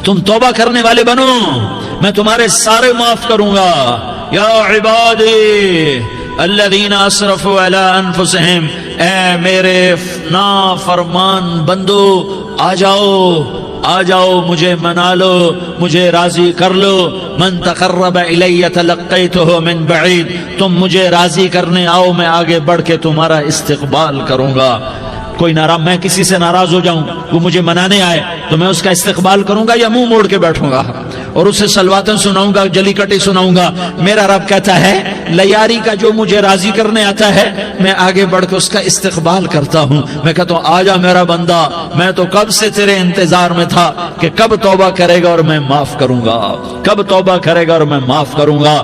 تم توبہ کرنے والے بنو، میں تمہارے سارے معاف کروں گا۔ یا عبادی الذین اسرفوا علی انفسہم، اے میرے نافرمان بندو آ جاؤ مجھے منا لو، مجھے راضی کر لو۔ من تقرب الی تلقیتہ من بعید، تم مجھے راضی کرنے آؤ، میں آگے بڑھ کے تمہارا استقبال کروں گا۔ کوئی ناراض، میں کسی سے ناراض ہو جاؤں، وہ مجھے منانے آئے تو میں اس کا استقبال کروں گا یا منہ موڑ کے بیٹھوں گا اور اسے سلواتیں سناؤں گا، جلی کٹی سناؤں گا؟ میرا رب کہتا ہے لیاری کا جو مجھے راضی کرنے آتا ہے میں آگے بڑھ کے اس کا استقبال کرتا ہوں۔ میں کہتا ہوں آجا میرا بندہ، میں تو کب سے تیرے انتظار میں تھا کہ کب توبہ کرے گا اور میں معاف کروں گا، کب توبہ کرے گا اور میں معاف کروں گا۔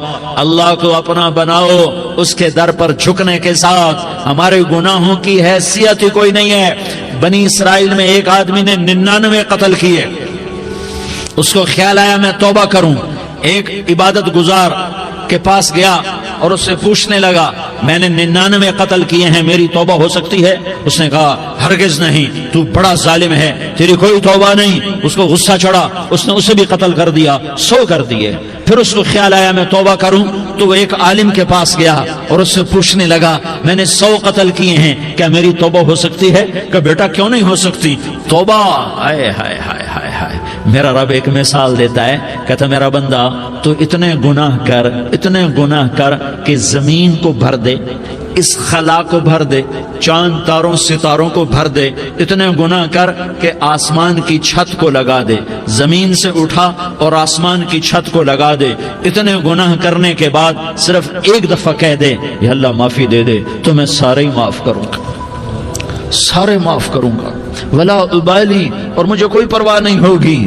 اللہ کو اپنا بناؤ، اس کے در پر جھکنے کے ساتھ ہمارے گناہوں کی حیثیت ہی کوئی نہیں ہے۔ بنی اسرائیل میں ایک آدمی نے 99 قتل کیے، اس کو خیال آیا میں توبہ کروں، ایک عبادت گزار کے پاس گیا اور اس سے پوچھنے لگا میں نے 99 قتل کیے ہیں، میری توبہ ہو سکتی ہے؟ اس نے کہا ہرگز نہیں، تو بڑا ظالم ہے، تیری کوئی توبہ نہیں۔ اس کو غصہ چڑھا، اس نے اسے بھی قتل کر دیا، 100 کر دیے۔ پھر اس کو خیال آیا میں توبہ کروں تو وہ ایک عالم کے پاس گیا اور اس سے پوچھنے لگا میں نے 100 قتل کیے ہیں، کیا میری توبہ ہو سکتی ہے؟ کہ بیٹا کیوں نہیں ہو سکتی توبہ؟ ہائے ہائے ہائے ہائے ہائے، میرا رب ایک مثال دیتا ہے، کہتا میرا بندہ تو اتنے گناہ کر کہ زمین کو بھر دے، اس خلا کو بھر دے، چاند تاروں ستاروں کو بھر دے، اتنے گناہ کر کہ آسمان کی چھت کو لگا دے، زمین سے اٹھا اور آسمان کی چھت کو لگا دے۔ اتنے گناہ کرنے کے بعد صرف ایک دفعہ کہہ دے یا اللہ معافی دے دے تو میں سارے ہی معاف کروں گا، سارے معاف کروں گا، ولا ابالی، اور مجھے کوئی پرواہ نہیں ہوگی۔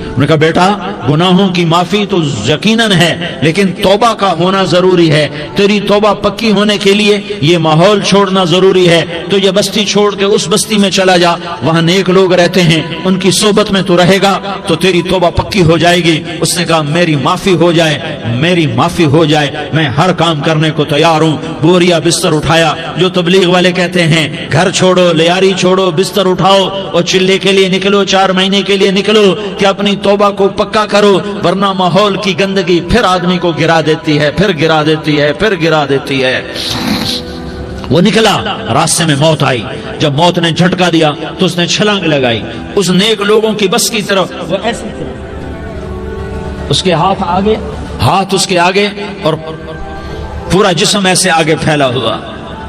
انہوں نے کہا بیٹا گناہوں کی معافی تو یقیناً ہے لیکن توبہ کا ہونا ضروری ہے، تیری توبہ پکی ہونے کے لیے یہ ماحول چھوڑنا ضروری ہے، تو یہ بستی چھوڑ کے اس بستی میں چلا جا، وہاں نیک لوگ رہتے ہیں، ان کی صحبت میں تو رہے گا تو تیری توبہ پکی ہو جائے گی۔ اس نے کہا میری معافی ہو جائے، میری معافی ہو جائے، میں ہر کام کرنے کو تیار ہوں۔ بوریا بستر اٹھایا، جو تبلیغ والے کہتے ہیں گھر چھوڑو، لیاری چھوڑو، بستر اٹھاؤ اور چلے کے لیے نکلو، 4 مہینے کے لیے نکلو کہ اپنی توبہ کو پکا کرو، ورنہ ماحول کی گندگی پھر آدمی کو گرا دیتی ہے، پھر گرا دیتی ہے، پھر گرا دیتی ہے۔ وہ نکلا، راستے میں موت آئی، جب موت نے جھٹکا دیا تو اس نے چھلانگ لگائی اس نیک لوگوں کی بس کی طرف، وہ ایسے اس کے ہاتھ اس کے آگے اور پورا جسم ایسے آگے پھیلا ہوا۔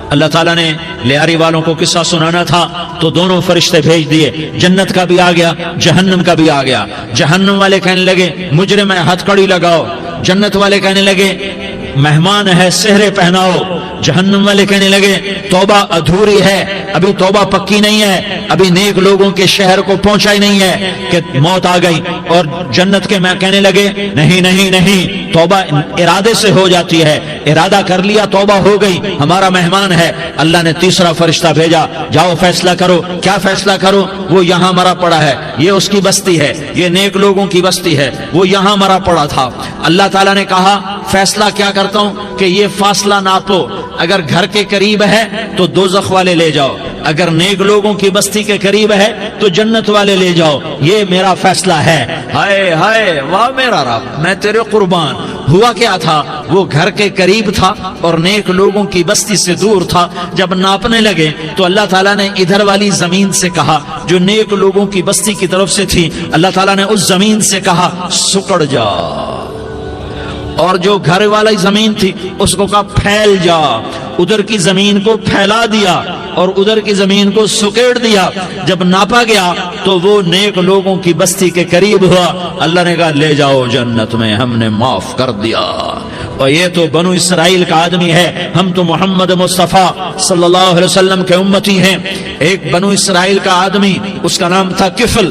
اللہ تعالیٰ نے لیاری والوں کو قصہ سنانا تھا تو دونوں فرشتے بھیج دیے، جنت کا بھی آ گیا، جہنم کا بھی آ گیا۔ جہنم والے کہنے لگے مجرم ہے ہتھ کڑی لگاؤ، جنت والے کہنے لگے مہمان ہے سہرے پہناؤ۔ جہنم والے کہنے لگے توبہ ادھوری ہے، ابھی توبہ پکی نہیں ہے، ابھی نیک لوگوں کے شہر کو پہنچا ہی نہیں ہے کہ موت آ گئی۔ اور جنت کے میں کہنے لگے نہیں نہیں نہیں، توبہ ارادے سے ہو جاتی ہے، ارادہ کر لیا توبہ ہو گئی، ہمارا مہمان ہے۔ اللہ نے تیسرا فرشتہ بھیجا، جاؤ فیصلہ کرو۔ کیا فیصلہ کرو؟ وہ یہاں مرا پڑا ہے، یہ اس کی بستی ہے، یہ نیک لوگوں کی بستی ہے، وہ یہاں مرا پڑا تھا۔ اللہ تعالیٰ نے کہا فیصلہ کیا کرتا ہوں کہ یہ فاصلہ ناپو، اگر گھر کے قریب ہے تو دوزخ والے لے جاؤ، اگر نیک لوگوں کی بستی کے قریب ہے تو جنت والے لے جاؤ، یہ میرا فیصلہ ہے۔ ہائے ہائے واہ میرا رب، میں تیرے قربان۔ ہوا کیا تھا؟ وہ گھر کے قریب تھا اور نیک لوگوں کی بستی سے دور تھا۔ جب ناپنے لگے تو اللہ تعالیٰ نے ادھر والی زمین سے کہا جو نیک لوگوں کی بستی کی طرف سے تھی، اللہ تعالیٰ نے اس زمین سے کہا سکڑ جا، اور جو گھر والی زمین تھی اس کو کہا پھیل جا۔ ادھر کی زمین کو پھیلا دیا اور ادھر کی زمین کو سکیڑ دیا۔ جب ناپا گیا تو وہ نیک لوگوں کی بستی کے قریب ہوا۔ اللہ نے کہا لے جاؤ جنت میں، ہم نے معاف کر دیا۔ اور یہ تو بنو اسرائیل کا آدمی ہے، ہم تو محمد مصطفیٰ صلی اللہ علیہ وسلم کے امتی ہیں۔ ایک بنو اسرائیل کا آدمی، اس کا نام تھا کفل،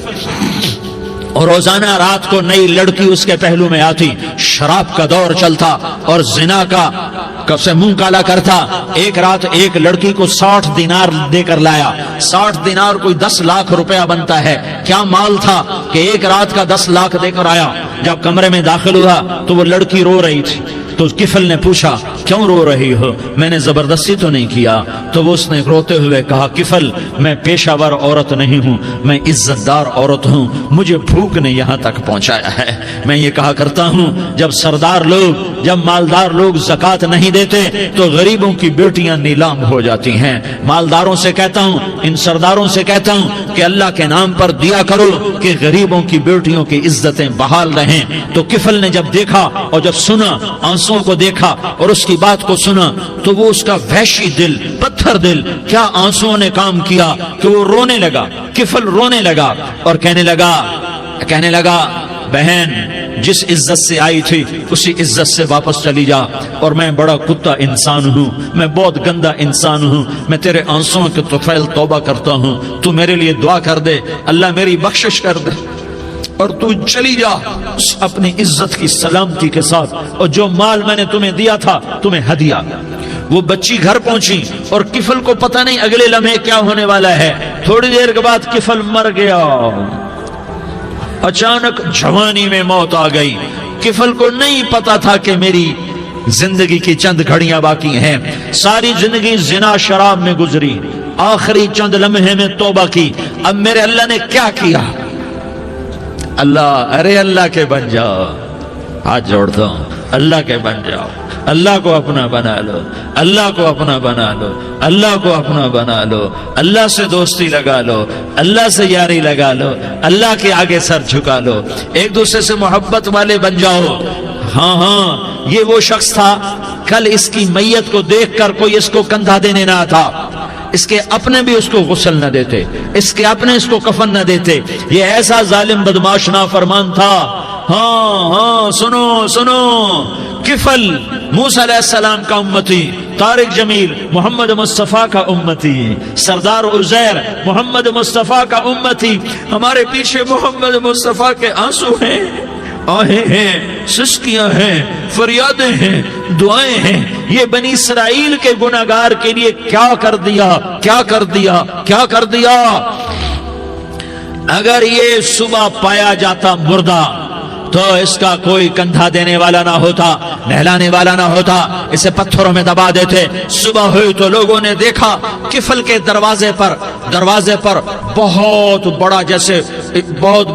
اور روزانہ رات کو نئی لڑکی اس کے پہلو میں آتی، شراب کا دور چلتا اور زنا کا سے منہ کالا کرتا۔ ایک رات ایک لڑکی کو 60 دینار دے کر لایا۔ 60 دینار کوئی 10 لاکھ روپیہ بنتا ہے۔ کیا مال تھا کہ ایک رات کا 10 لاکھ دے کر آیا۔ جب کمرے میں داخل ہوا تو وہ لڑکی رو رہی تھی، تو تو کفل نے پوچھا کیوں رو رہی ہو؟ میں نے زبردستی تو نہیں کیا۔ تو وہ اس نے روتے ہوئے کہا کفل میں پیشہ ور عورت نہیں ہوں، میں عزت دار عورت ہوں، مجھے بھوک نے یہاں تک پہنچایا ہے۔ میں یہ کہا کرتا ہوں جب سردار لوگ، جب مالدار لوگ زکوٰۃ نہیں دیتے تو غریبوں کی بیٹیاں نیلام ہو جاتی ہیں۔ مالداروں سے کہتا ہوں، ان سرداروں سے کہتا ہوں کہ اللہ کے نام پر دیا کرو کہ غریبوں کی بیٹیوں کی عزتیں بحال رہیں۔ تو کفل نے جب دیکھا اور جب سنا، آنسوں کو دیکھا اور اس کی بات کو سنا، تو وہ اس کا وحشی دل، پتھر دل، کیا آنسوں نے کام کیا کہ وہ رونے لگا۔ کفل رونے لگا اور کہنے لگا بہن جس عزت سے آئی تھی اسی عزت سے واپس چلی جا، اور میں بڑا کتا انسان ہوں، میں بہت گندا انسان ہوں، میں تیرے آنسوں کے طفیل توبہ کرتا ہوں، تو میرے لیے دعا کر دے، اللہ میری بخشش کر دے، اور تو چلی جا اپنی عزت کی سلامتی کے ساتھ، اور جو مال میں نے تمہیں دیا تھا تمہیں ہدیہ۔ وہ بچی گھر پہنچی اور کفل کو پتہ نہیں اگلے لمحے کیا ہونے والا ہے۔ تھوڑی دیر کے بعد کفل مر گیا، اچانک جوانی میں موت آ گئی۔ کفل کو نہیں پتا تھا کہ میری زندگی کی چند گھڑیاں باقی ہیں، ساری زندگی زنا شراب میں گزری، آخری چند لمحے میں توبہ کی۔ اب میرے اللہ نے کیا کیا؟ اللہ کے بن جاؤ، ہاتھ جوڑتا ہوں، اللہ کے بن جاؤ، اللہ کو اپنا بنا لو، اللہ کو اپنا بنا لو، اللہ کو اپنا بنا لو، اللہ سے دوستی لگا لو، اللہ سے یاری لگا لو، اللہ کے آگے سر جھکا لو، ایک دوسرے سے محبت والے بن جاؤ۔ ہاں یہ وہ شخص تھا، کل اس کی میت کو دیکھ کر کوئی اس کو کندھا دینے نہ تھا، اس کے اپنے بھی اس کو غسل نہ دیتے، اس کے اپنے اس کو کفن نہ دیتے، یہ ایسا ظالم بدماش نافرمان تھا۔ ہاں سنو، کفل موسیٰ علیہ السلام کا امتی، طارق جمیل محمد مصطفیٰ کا امتی، سردار عزیر محمد مصطفیٰ کا امتی، ہمارے پیچھے محمد مصطفیٰ کے آنسو ہیں، آہیں ہیں، سسکیاں ہیں، فریادیں ہیں، دعائیں ہیں۔ یہ بنی اسرائیل کے گناہگار کے لیے کیا کر دیا۔ اگر یہ صبح پایا جاتا مردہ تو اس کا کوئی کندھا دینے والا نہ ہوتا، نہلانے والا نہ ہوتا، اسے پتھروں میں دبا دیتے۔ صبح ہوئی تو لوگوں نے دیکھا کفل کے دروازے پر بہت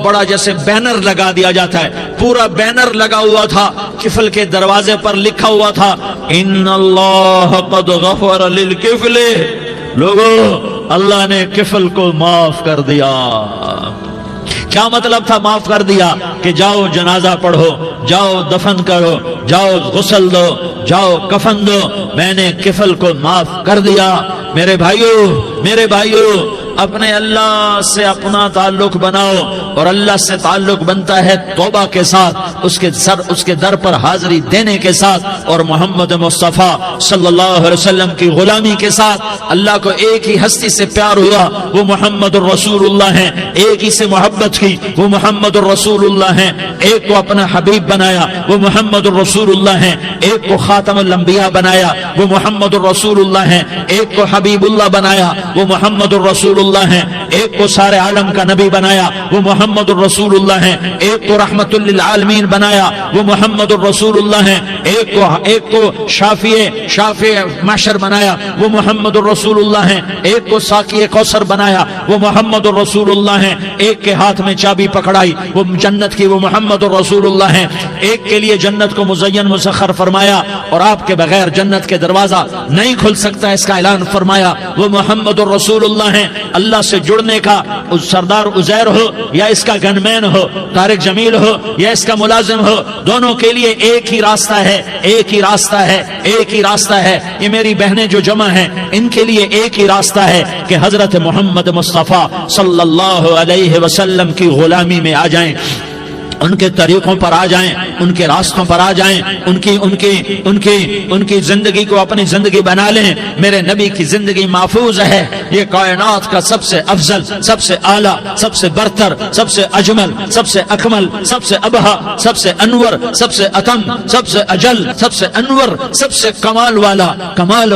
بڑا جیسے بینر لگا دیا جاتا ہے، پورا بینر لگا ہوا تھا، کفل کے دروازے پر لکھا ہوا تھا ان اللہ قد غفر للکفل، لوگوں اللہ نے کفل کو معاف کر دیا۔ کیا مطلب تھا معاف کر دیا؟ کہ جاؤ جنازہ پڑھو، جاؤ دفن کرو، جاؤ غسل دو، جاؤ کفن دو، میں نے کفل کو معاف کر دیا۔ میرے بھائیو اپنے اللہ سے اپنا تعلق بناؤ، اور اللہ سے تعلق بنتا ہے توبہ کے ساتھ، اس کے در پر حاضری دینے کے ساتھ، اور محمد مصطفیٰ صلی اللہ علیہ وسلم کی غلامی کے ساتھ۔ اللہ کو ایک ہی ہستی سے پیار ہوا، وہ محمد الرسول اللہ ہیں، ایک ہی سے محبت کی، وہ محمد الرسول اللہ ہیں، ایک کو اپنا حبیب بنایا، وہ محمد الرسول اللہ ہیں، ایک کو خاتم الانبیاء بنایا، وہ محمد الرسول اللہ ہیں، ایک کو حبیب اللہ بنایا، وہ محمد الرسول اللہ ہیں، ایک کو سارے عالم کا نبی بنایا، وہ محمد الرسول اللہ ہیں، ایک کو رحمت للعالمین بنایا، وہ محمد الرسول اللہ ہیں، ایک کو شافع محشر بنایا، وہ محمد الرسول اللہ ہیں، ایک کو ساقی کوثر بنایا، وہ محمد الرسول اللہ ہیں، ایک کے ہاتھ میں چابی پکڑائی وہ جنت کی، وہ محمد الرسول اللہ ہیں، ایک کے لیے جنت کو مزین مسخر فرمایا اور آپ کے بغیر جنت کے دروازہ نہیں کھل سکتا اس کا اعلان فرمایا، وہ محمد الرسول اللہ ہیں۔ اللہ سے جڑنے کا سردار عزیر ہو یا اس کا گنمین ہو، طارق جمیل ہو یا اس کا ملازم ہو، دونوں کے لیے ایک ہی راستہ ہے۔ یہ میری بہنیں جو جمع ہیں ان کے لیے ایک ہی راستہ ہے کہ حضرت محمد مصطفیٰ صلی اللہ علیہ وسلم کی غلامی میں آ جائیں، ان کے طریقوں پر آ جائیں، ان کے راستوں پر آ جائیں، ان کی زندگی کو اپنی زندگی بنا لیں۔ میرے نبی کی زندگی محفوظ ہے، یہ کائنات کا سب سے افضل، سب سے اعلیٰ، سب سے برتر، سب سے اجمل، سب سے اکمل، سب سے ابہا، سب سے انور، سب سے اتم، سب سے اجل، سب سے انور، سب سے کمال والا، جمال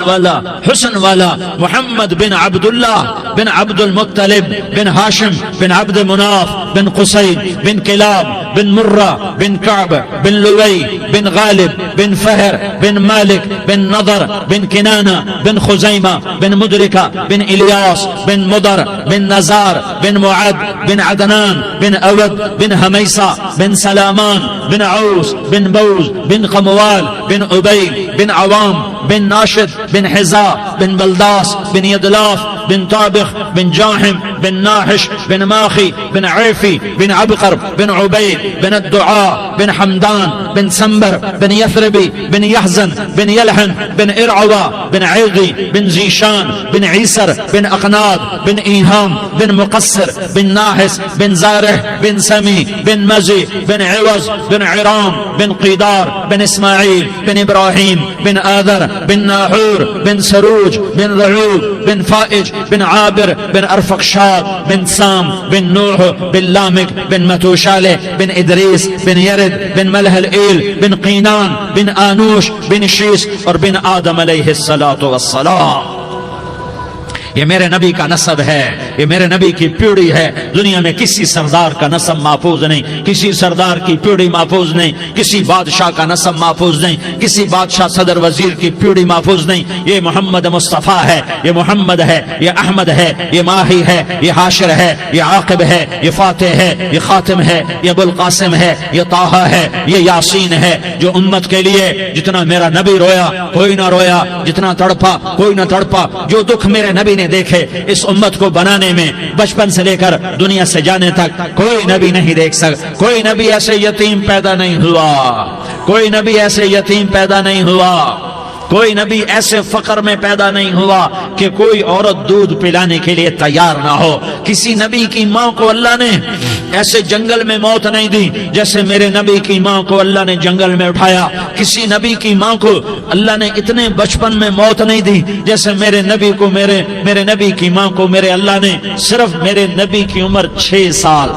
والا، حسن والا، محمد بن عبداللہ بن عبد المطلب بن ہاشم بن عبد مناف بن قصی بن کلاب بن مرہ بن کعب بن لوی بن غالب بن فہر بن مالک بن نضر بن کنانہ بن خزیمہ بن مدرکہ بن الیاس بن مدر بن نزار بن معد بن عدنان بن اود بن حمیسہ بن سلامان بن عوس بن بوز بن قموال بن عبید بن عوام بن ناشد بن حزا بن بلداس بن یدلاف بن طابخ بن جاحم بن ناحش بن ماخی بن عیفی بن عبقر بن عبید بن الدعاء بن حمدان بن سنبر بن یثربی بن یحزن بن یلحن بن ارعوہ بن عیغی بن زیشان بن عیسر بن اقناد بن ایہام بن مقصر بن ناحس بن زارح بن سمی بن مزی بن عوض بن عرام بن قیدار بن اسماعیل بن ابراہیم بن آذر بن ناحور بن سروج بن رعوب بن فائج بن عابر بن ارفقشاد بن سام بن نوح بن لامک بن متوشالہ بن ادریس بن یرد بن ملح الایل بن قینان بن آنوش بن شیس اور بن آدم علیہ السلام. یہ میرے نبی کا نسب ہے، یہ میرے نبی کی پیڑھی ہے. دنیا میں کسی سردار کا نسب محفوظ نہیں، کسی سردار کی پیڑھی محفوظ نہیں، کسی بادشاہ کا نسب محفوظ نہیں، کسی بادشاہ صدر وزیر کی پیڑھی محفوظ نہیں. یہ محمد مصطفیٰ ہے، یہ محمد ہے، یہ احمد ہے، یہ ماہی ہے، یہ حاشر ہے، یہ عاقب ہے، یہ فاتح ہے، یہ خاتم ہے، یہ ابو القاسم ہے، یہ طہ ہے، یہ یاسین ہے. جو امت کے لیے جتنا میرا نبی رویا کوئی نہ رویا، جتنا تڑپا کوئی نہ تڑپا، جو دکھ میرے نبی نے دیکھے اس امت کو بنانے میں بچپن سے لے کر دنیا سے جانے تک کوئی نبی نہیں دیکھ سکتا. کوئی نبی ایسے یتیم پیدا نہیں ہوا، کوئی نبی ایسے یتیم پیدا نہیں ہوا، کوئی نبی ایسے فقر میں پیدا نہیں ہوا کہ کوئی عورت دودھ پلانے کے لیے تیار نہ ہو. کسی نبی کی ماں کو اللہ نے ایسے جنگل میں موت نہیں دی جیسے میرے نبی کی ماں کو اللہ نے جنگل میں اٹھایا. کسی نبی کی ماں کو اللہ نے اتنے بچپن میں موت نہیں دی جیسے میرے نبی کو میرے نبی کی ماں کو میرے اللہ نے صرف میرے نبی کی عمر 6 سال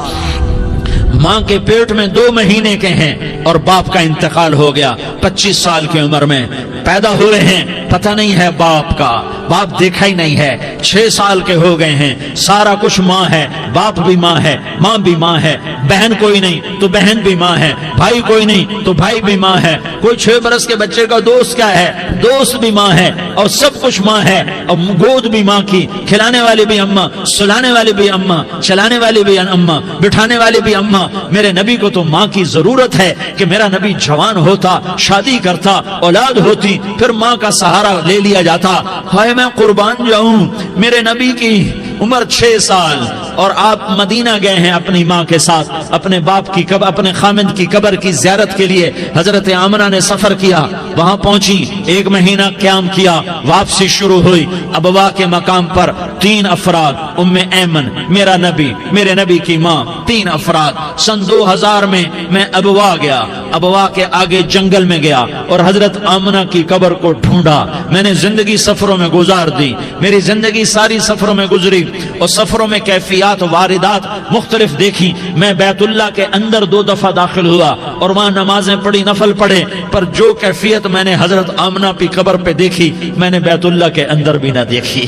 ماں کے پیٹ میں 2 مہینے کے ہیں اور باپ کا انتقال ہو گیا. 25 سال کی عمر میں پیدا ہوئے ہیں، پتہ نہیں ہے باپ کا، باپ دیکھا ہی نہیں ہے. 6 سال کے ہو گئے ہیں، سارا کچھ ماں ہے، باپ بھی ماں ہے، ماں بھی ماں ہے. بہن کوئی نہیں تو بہن بھی ماں ہے، بھائی کوئی نہیں تو بھائی بھی ماں ہے. کوئی 6 برس کے بچے کا دوست کیا ہے، دوست بھی ماں ہے، اور سب کچھ ماں ہے. اور گود بھی ماں کی، کھلانے والی بھی اماں، سلانے والی بھی اماں، چلانے والی بھی اماں، بٹھانے والی بھی اماں. میرے نبی کو تو ماں کی ضرورت ہے کہ میرا نبی جوان ہوتا، شادی کرتا، اولاد ہوتی، پھر ماں کا سہارا لے لیا جاتا. ہائے میں قربان جاؤں، میرے نبی کی عمر 6 سال اور آپ مدینہ گئے ہیں اپنی ماں کے ساتھ، اپنے باپ کی اپنے خامند کی قبر کی زیارت کے لیے. حضرت آمنہ نے سفر کیا، وہاں پہنچی، 1 مہینہ قیام کیا، واپسی شروع ہوئی. ابوا کے مقام پر 3 افراد، ام ایمن، میرا نبی، میرے نبی کی ماں، 3 افراد. سن 2000 میں ابوا گیا، ابوا کے آگے جنگل میں گیا اور حضرت آمنہ کی قبر کو ڈھونڈا. میں نے زندگی سفروں میں گزار دی، میری زندگی ساری سفروں میں گزری اور سفروں میں کیفیات واردات مختلف دیکھی. میں بیت اللہ کے اندر 2 دفعہ داخل ہوا اور وہاں نمازیں پڑھی، نفل پڑھے، پر جو کیفیت میں نے حضرت آمنہ کی قبر پہ دیکھی میں نے بیت اللہ کے اندر بھی نہ دیکھی.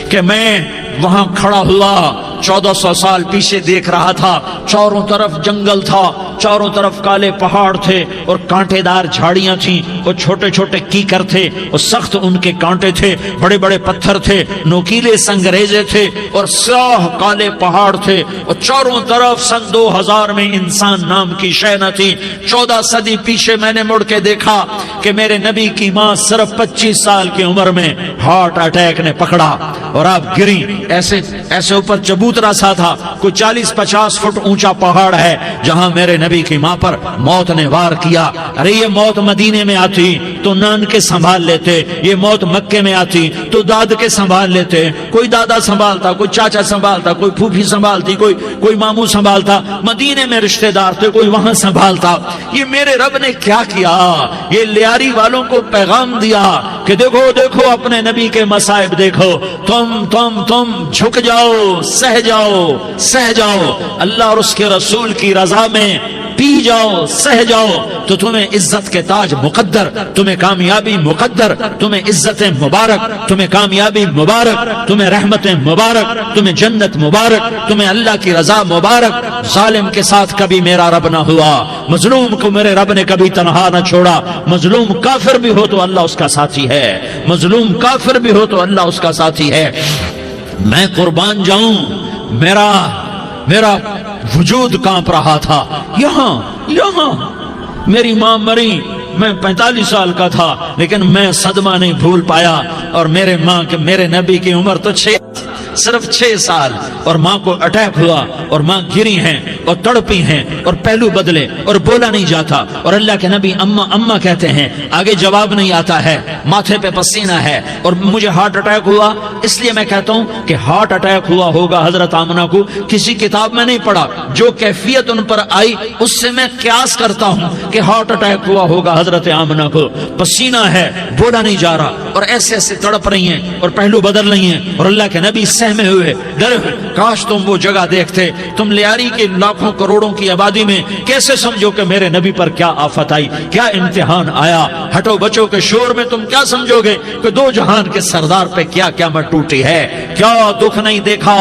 کہ میں وہاں کھڑا ہوا 1400 سال پیچھے دیکھ رہا تھا، چاروں طرف جنگل تھا، چاروں طرف کالے پہاڑ تھے اور کانٹے دار جھاڑیاں تھیں اور چھوٹے چھوٹے کیکر تھے اور سخت ان کے کانٹے تھے، بڑے بڑے پتھر تھے، نوکیلے سنگریزے تھے اور سیاہ کالے پہاڑ تھے اور چاروں طرف. سن 2000 میں انسان نام کی شے نہ تھی. 14 صدی پیچھے میں نے مڑ کے دیکھا کہ میرے نبی کی ماں صرف 25 سال کی عمر میں ہارٹ اٹیک نے پکڑا اور آپ گری. ایسے اوپر چبوترا سا تھا، کوئی 40-50 فٹ اونچا پہاڑ ہے جہاں میرے نبی کی ماں پر موت نے وار کیا. ارے یہ موت مدینے میں آتی تو نان کے سنبھال لیتے، یہ موت مکے میں آتی تو داد کے سنبھال لیتے. کوئی دادا سنبھالتا، کوئی چاچا سنبھالتا، کوئی پھوپھی سنبھالتی، کوئی ماموں سنبھالتا. مدینے میں رشتہ دار تھے، کوئی وہاں سنبھالتا. یہ میرے رب نے کیا کیا؟ یہ لیاری والوں کو پیغام دیا کہ دیکھو دیکھو اپنے نبی کے مصائب دیکھو، تم جھک جاؤ، سہ جاؤ. اللہ اور اس کے رسول کی رضا میں پی جاؤ سہ جاؤ تو تمہیں عزت کے تاج مقدر، تمہیں کامیابی مقدر، تمہیں عزت مبارک، تمہیں کامیابی مبارک، تمہیں رحمت مبارک، تمہیں جنت مبارک، تمہیں اللہ کی رضا مبارک۔ ظالم کے ساتھ کبھی میرا رب نہ ہوا، مظلوم کو میرے رب نے کبھی تنہا نہ چھوڑا۔ مظلوم کافر بھی ہو تو اللہ اس کا ساتھی ہے، مظلوم کافر بھی ہو تو اللہ اس کا ساتھی ہے۔ میں قربان جاؤں، میرا وجود کانپ رہا تھا۔ یہاں میری ماں مری، میں 45 سال کا تھا، لیکن میں صدمہ نہیں بھول پایا۔ اور میرے نبی کی عمر تو صرف 6 سال، اور ماں کو اٹیک ہوا اور ماں گری ہیں اور تڑپی ہیں اور پہلو بدلے اور بولا نہیں جاتا، اور اللہ کے نبی اماں اماں کہتے ہیں، آگے جواب نہیں آتا ہے، ماتھے پہ پسینہ ہے، اور مجھے ہارٹ اٹیک ہوا۔ اس لیے میں کہتا ہوں کہ ہارٹ اٹیک ہوا ہوگا حضرت آمنہ کو، کسی کتاب میں نہیں پڑھا، جو کیفیت ان پر آئی اس سے میں قیاس کرتا ہوں کہ ہارٹ اٹیک ہوا ہوگا حضرت آمنہ کو۔ پسینہ ہے، بولا نہیں جا رہا، اور ایسے ایسے تڑپ رہی ہیں اور پہلو بدل رہی ہیں، اور اللہ کے نبی سہمے ہوئے ڈرے ہوئے۔ کاش تم وہ جگہ دیکھتے، تم لیاری کے لاکھوں کروڑوں کی آبادی میں کیسے سمجھو کہ میرے نبی پر کیا آفت آئی، کیا امتحان آیا۔ ہٹو بچوں کے شور میں تم کیا سمجھو گے کہ دو جہان کے سردار پہ کیا قیامت ٹوٹی ہے۔ کیا دکھ نہیں دیکھا،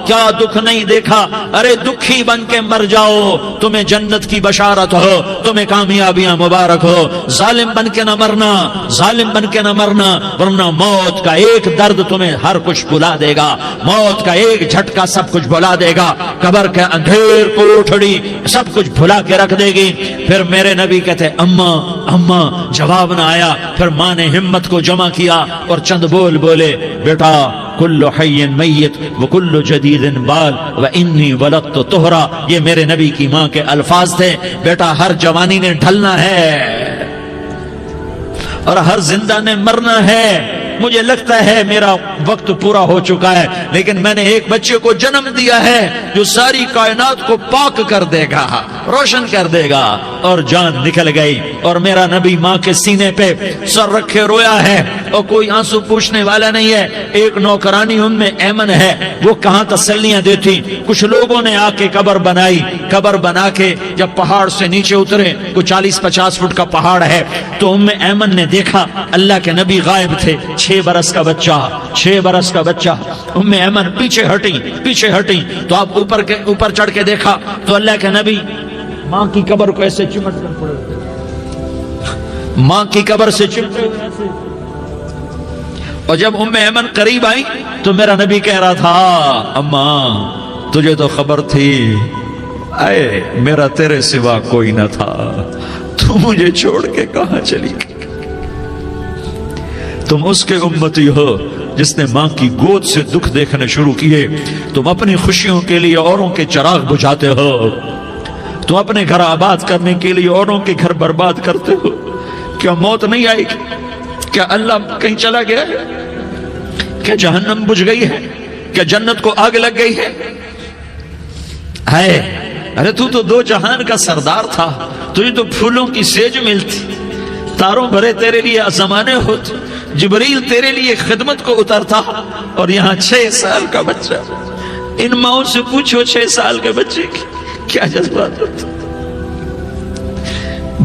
کیا دکھ نہیں دیکھا۔ ارے دکھی بن کے مر جاؤ، تمہیں جنت کی بشارت ہو، تمہیں کامیابیاں مبارک ہو۔ ظالم بن کے نہ مرنا، ظالم بن کے نہ مرنا، ورنہ موت کا ایک درد تمہیں ہر کچھ بھلا دے گا، موت کا ایک جھٹکا سب کچھ بھلا دے گا، قبر کے اندھیر کوٹھڑی سب کچھ بھلا کے رکھ دے گی۔ پھر میرے نبی کہتے اماں اماں، جواب نہ آیا۔ پھر ماں نے ہمت کو جمع کیا اور چند بول بولے، بیٹا کل حی میت وکل جدید بال وانی ولدت طہرا۔ یہ میرے نبی کی ماں کے الفاظ تھے۔ بیٹا ہر جوانی نے ڈھلنا ہے اور ہر زندہ نے مرنا ہے۔ مجھے لگتا ہے میرا وقت پورا ہو چکا ہے، لیکن میں نے ایک بچے کو جنم دیا ہے جو ساری کائنات کو پاک کر دے گا، روشن کر دے گا۔ اور جان نکل گئی، اور میرا نبی ماں کے سینے پہ سر رکھے رویا ہے، اور کوئی آنسو پوچھنے والا نہیں ہے۔ ایک نوکرانی ان میں ایمن ہے، وہ کہاں تسلیاں دیتی۔ کچھ لوگوں نے آ کے قبر بنائی، قبر بنا کے جب پہاڑ سے نیچے اترے، کوئی 40-50 فٹ کا پہاڑ ہے، تو ایمن نے دیکھا اللہ کے نبی غائب تھے۔ 6 برس کا بچہ، ایمن پیچھے ہٹی تو آپ اوپر چڑھ کے دیکھا تو اللہ کے نبی ماں کی قبر کو ایسے چمٹ کر پڑے، ماں کی قبر سے چمٹے ہوئے ایسے۔ اور جب ایمن قریب آئی تو میرا نبی کہہ رہا تھا، اماں تجھے تو خبر تھی، اے میرا تیرے سوا کوئی نہ تھا، تو مجھے چھوڑ کے کہاں چلی گئی۔ تم اس کے امتی ہو جس نے ماں کی گود سے دکھ دیکھنے شروع کیے۔ تم اپنی خوشیوں کے لیے اوروں کے چراغ بجھاتے ہو، تم اپنے گھر آباد کرنے کے لیے اوروں کے گھر برباد کرتے ہو۔ کیا موت نہیں آئے گی؟ کیا اللہ کہیں چلا گیا ہے؟ کیا جہنم بجھ گئی ہے؟ کیا جنت کو آگ لگ گئی ہے؟ ارے تو 2 جہان کا سردار تھا، تجھے تو پھولوں کی سیج ملتی، تاروں بھرے تیرے لیے زمانے ہوتے، جبریل تیرے لیے خدمت کو اترتا، اور یہاں 6 سال کا بچہ۔ ان ماؤں سے پوچھو 6 سال کے بچے کی کیا جذبات ہوتے۔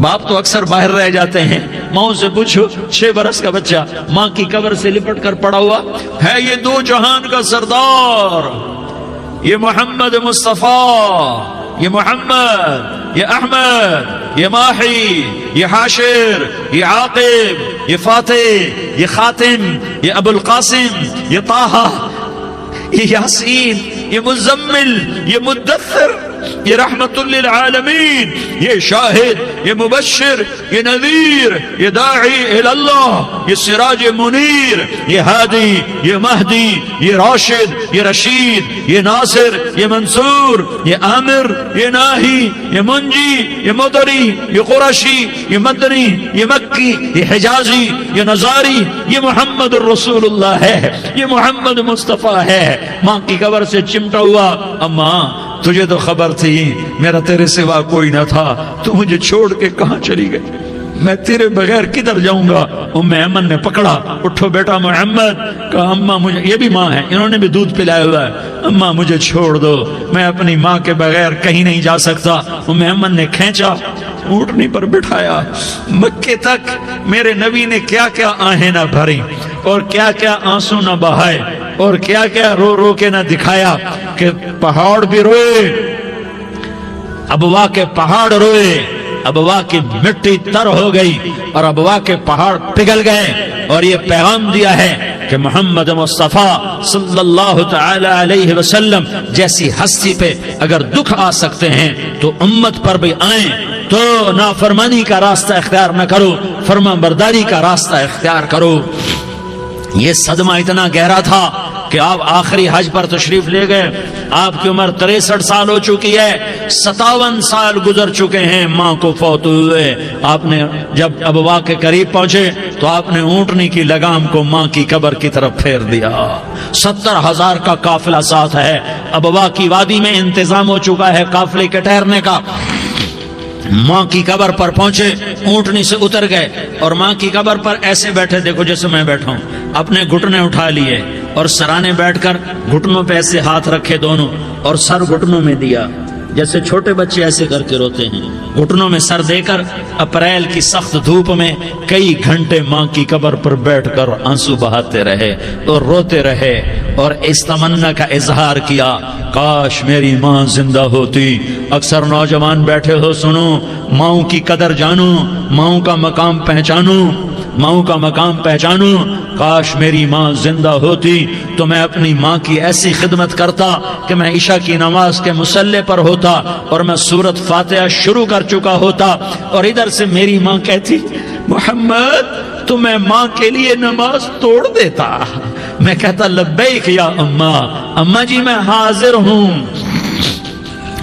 باپ تو اکثر باہر رہ جاتے ہیں، ماؤں سے پوچھو 6 برس کا بچہ ماں کی قبر سے لپٹ کر پڑا ہوا ہے۔ یہ 2 جہان کا سردار، یہ محمد مصطفیٰ، یہ محمد، یہ احمد، یہ ماہی، یہ حاشر، یہ عاقب، یہ فاتح، یہ خاتم، یہ ابو القاسم، یہ طہ، یہ یاسین، یہ مزمل، یہ مدثر، یہ رحمت للعالمین، یہ شاہد، یہ مبشر، یہ نذیر، یہ داعی الاللہ، یہ سراج منیر، یہ ہادی، یہ مہدی، یہ راشد، یہ رشید، یہ ناصر، یہ منصور، یہ عامر، یہ ناہی، یہ منجی، یہ مدری، یہ قرشی، یہ مدنی، یہ مکی، یہ حجازی، یہ نظاری، یہ محمد الرسول اللہ ہے، یہ محمد مصطفیٰ ہے۔ ماں کی قبر سے چمٹا ہوا، اماں تجھے تو خبر تھی میرا تیرے سوا کوئی نہ تھا، تو مجھے چھوڑ کے کہاں چلی گئی۔ میں تیرے بغیر کدھر جاؤں گا؟ ام ایمن نے پکڑا، اٹھو بیٹا محمد، کہا اماں مجھے، یہ بھی ماں ہے، انہوں نے بھی دودھ پلایا ہوا ہے، اماں مجھے چھوڑ دو، میں اپنی ماں کے بغیر کہیں نہیں جا سکتا۔ ام ایمن نے کھینچا، اونٹنی پر بٹھایا، مکے تک میرے نبی نے کیا کیا آہیں نہ بھری اور کیا کیا آنسو نہ بہائے اور کیا کیا رو رو کے نہ دکھایا کہ پہاڑ بھی روئے، ابوا کے پہاڑ روئے، ابوا کی مٹی تر ہو گئی اور ابوا کے پہاڑ پگھل گئے، اور یہ پیغام دیا ہے کہ محمد مصطفیٰ صلی اللہ تعالی علیہ وسلم جیسی ہستی پہ اگر دکھ آ سکتے ہیں تو امت پر بھی آئیں، تو نافرمانی کا راستہ اختیار نہ کرو، فرما برداری کا راستہ اختیار کرو۔ یہ صدمہ اتنا گہرا تھا کہ آپ آخری حج پر تشریف لے گئے، آپ کی عمر 63 سال ہو چکی ہے، 57 سال گزر چکے ہیں ماں کو فوت ہوئے۔ آپ نے جب ابوا کے قریب پہنچے تو آپ نے اونٹنی کی لگام کو ماں کی قبر کی طرف پھیر دیا۔ 70,000 کا قافلہ ساتھ ہے، ابوا کی وادی میں انتظام ہو چکا ہے قافلے کے ٹھہرنے کا۔ ماں کی قبر پر پہنچے، اونٹنی سے اتر گئے اور ماں کی قبر پر ایسے بیٹھے، دیکھو جیسے میں بیٹھا ہوں، اپنے گھٹنے اٹھا لیے اور سرانے بیٹھ کر گھٹنوں پہ ایسے ہاتھ رکھے دونوں اور سر گھٹنوں میں دیا، جیسے چھوٹے بچے ایسے کر کے روتے ہیں، گھٹنوں میں سر دے کر اپریل کی سخت دھوپ میں کئی گھنٹے ماں کی قبر پر بیٹھ کر آنسو بہاتے رہے اور روتے رہے اور اس تمنا کا اظہار کیا، کاش میری ماں زندہ ہوتی۔ اکثر نوجوان بیٹھے ہو، سنو، ماؤں کی قدر جانو، ماؤں کا مقام پہچانو، ماؤں کا مقام پہچانو۔ کاش میری ماں زندہ ہوتی تو میں اپنی ماں کی ایسی خدمت کرتا کہ میں عشاء کی نماز کے مصلی پر ہوتا اور میں سورۃ فاتحہ شروع کر چکا ہوتا، اور ادھر سے میری ماں کہتی محمد تو میں ماں کے لیے نماز توڑ دیتا، میں کہتا لبیک یا اماں، اماں جی میں حاضر ہوں۔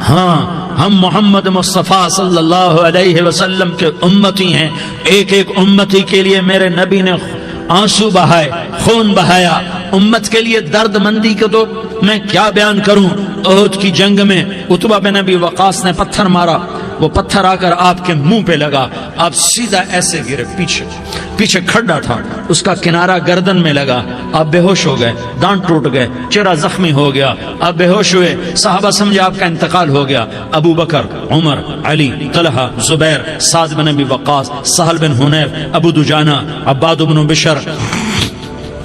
ہاں، ہم محمد مصطفیٰ صلی اللہ علیہ وسلم کے امتی ہیں، ایک ایک امتی کے لیے میرے نبی نے آنسو بہائے، خون بہایا، امت کے لیے درد مندی کو تو میں کیا بیان کروں۔ احد کی جنگ میں عتبہ بن ابی وقاص نے پتھر مارا، وہ پتھر آ کر آپ کے منہ پہ لگا، آپ سیدھا ایسے گرے، پیچھے کھڈا تھا، اس کا کنارہ گردن میں لگا، آپ بے ہوش ہو گئے، دانت ٹوٹ گئے، چہرہ زخمی ہو گیا، آپ بے ہوش ہوئے، صحابہ سمجھے آپ کا انتقال ہو گیا۔ ابو بکر، عمر، علی، طلحہ، زبیر، سعد بن ابی وقاص، سہل بن حنیف، ابو دجانہ، عباد بن بشر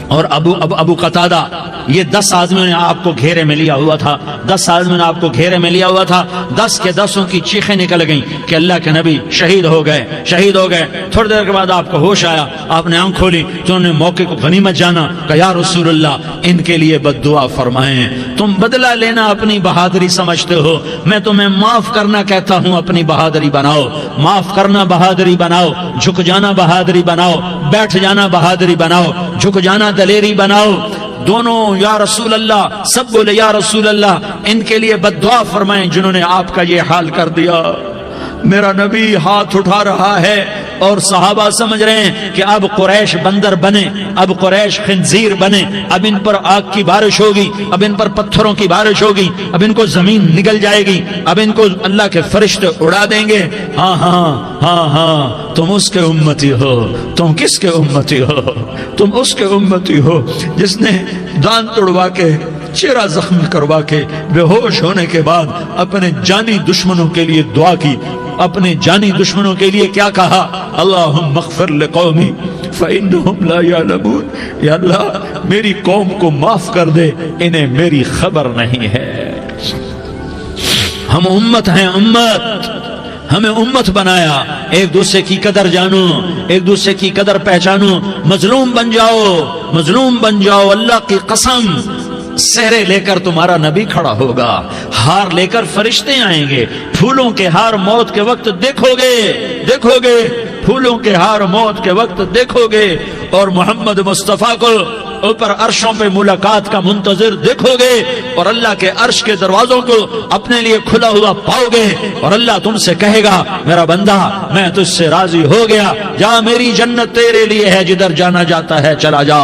اور ابو قتادہ، یہ 10 آدمیوں نے آپ کو گھیرے میں لیا ہوا تھا، 10 آدمیوں نے آپ کو گھیرے میں لیا ہوا تھا، 10 کے 10 کی چیخیں نکل گئیں کہ اللہ کے نبی شہید ہو گئے، شہید ہو گئے۔ تھوڑی دیر کے بعد آپ کو ہوش آیا، آپ نے آنکھ کھولی تو انہوں نے موقع کو غنیمت جانا کہ یا رسول اللہ ان کے لیے بد دعا فرمائیں، تم بدلہ لینا اپنی بہادری سمجھتے ہو، میں تمہیں معاف کرنا کہتا ہوں، اپنی بہادری بناؤ، معاف کرنا بہادری بناؤ، جھک جانا بہادری بناؤ، بیٹھ جانا بہادری بناؤ، جھک جانا دلیری بناؤ۔ دونوں یا رسول اللہ، سب بولے یا رسول اللہ، ان کے لیے بد دعا فرمائیں جنہوں نے آپ کا یہ حال کر دیا۔ میرا نبی ہاتھ اٹھا رہا ہے اور صحابہ سمجھ رہے ہیں کہ اب قریش بندر بنے، اب قریش خنزیر بنے، اب ان پر آگ کی بارش ہوگی، اب ان پر پتھروں کی بارش ہوگی، اب ان کو زمین نگل جائے گی، اب ان کو اللہ کے فرشتے اڑا دیں گے۔ ہاں ہاں ہاں ہاں، تم اس کے امتی ہو، تم کس کے امتی ہو؟ تم اس کے امتی ہو جس نے دانت توڑوا کے، چہرہ زخمی کروا کے، بے ہوش ہونے کے بعد اپنے جانی دشمنوں کے لیے دعا کی، اپنے جانی دشمنوں کے لیے کیا کہا؟ اللہم اغفر لقومی فإنہم لا یعلمون، یا اللہ میری قوم کو معاف کر دے، انہیں میری خبر نہیں ہے۔ ہم امت ہیں، امت، ہمیں امت بنایا، ایک دوسرے کی قدر جانو، ایک دوسرے کی قدر پہچانو، مظلوم بن جاؤ، مظلوم بن جاؤ، اللہ کی قسم سہرے لے کر تمہارا نبی کھڑا ہوگا، ہار لے کر فرشتے آئیں گے، پھولوں کے ہار موت کے وقت دیکھو گے، دیکھو گے، پھولوں کے ہار موت کے وقت دیکھو گے، اور محمد مصطفیٰ کو اوپر عرشوں پہ ملاقات کا منتظر دیکھو گے، اور اللہ کے عرش کے دروازوں کو اپنے لیے کھلا ہوا پاؤ گے، اور اللہ تم سے کہے گا میرا بندہ میں تجھ سے راضی ہو گیا، جا میری جنت تیرے لیے ہے، جدھر جانا جاتا ہے چلا جا۔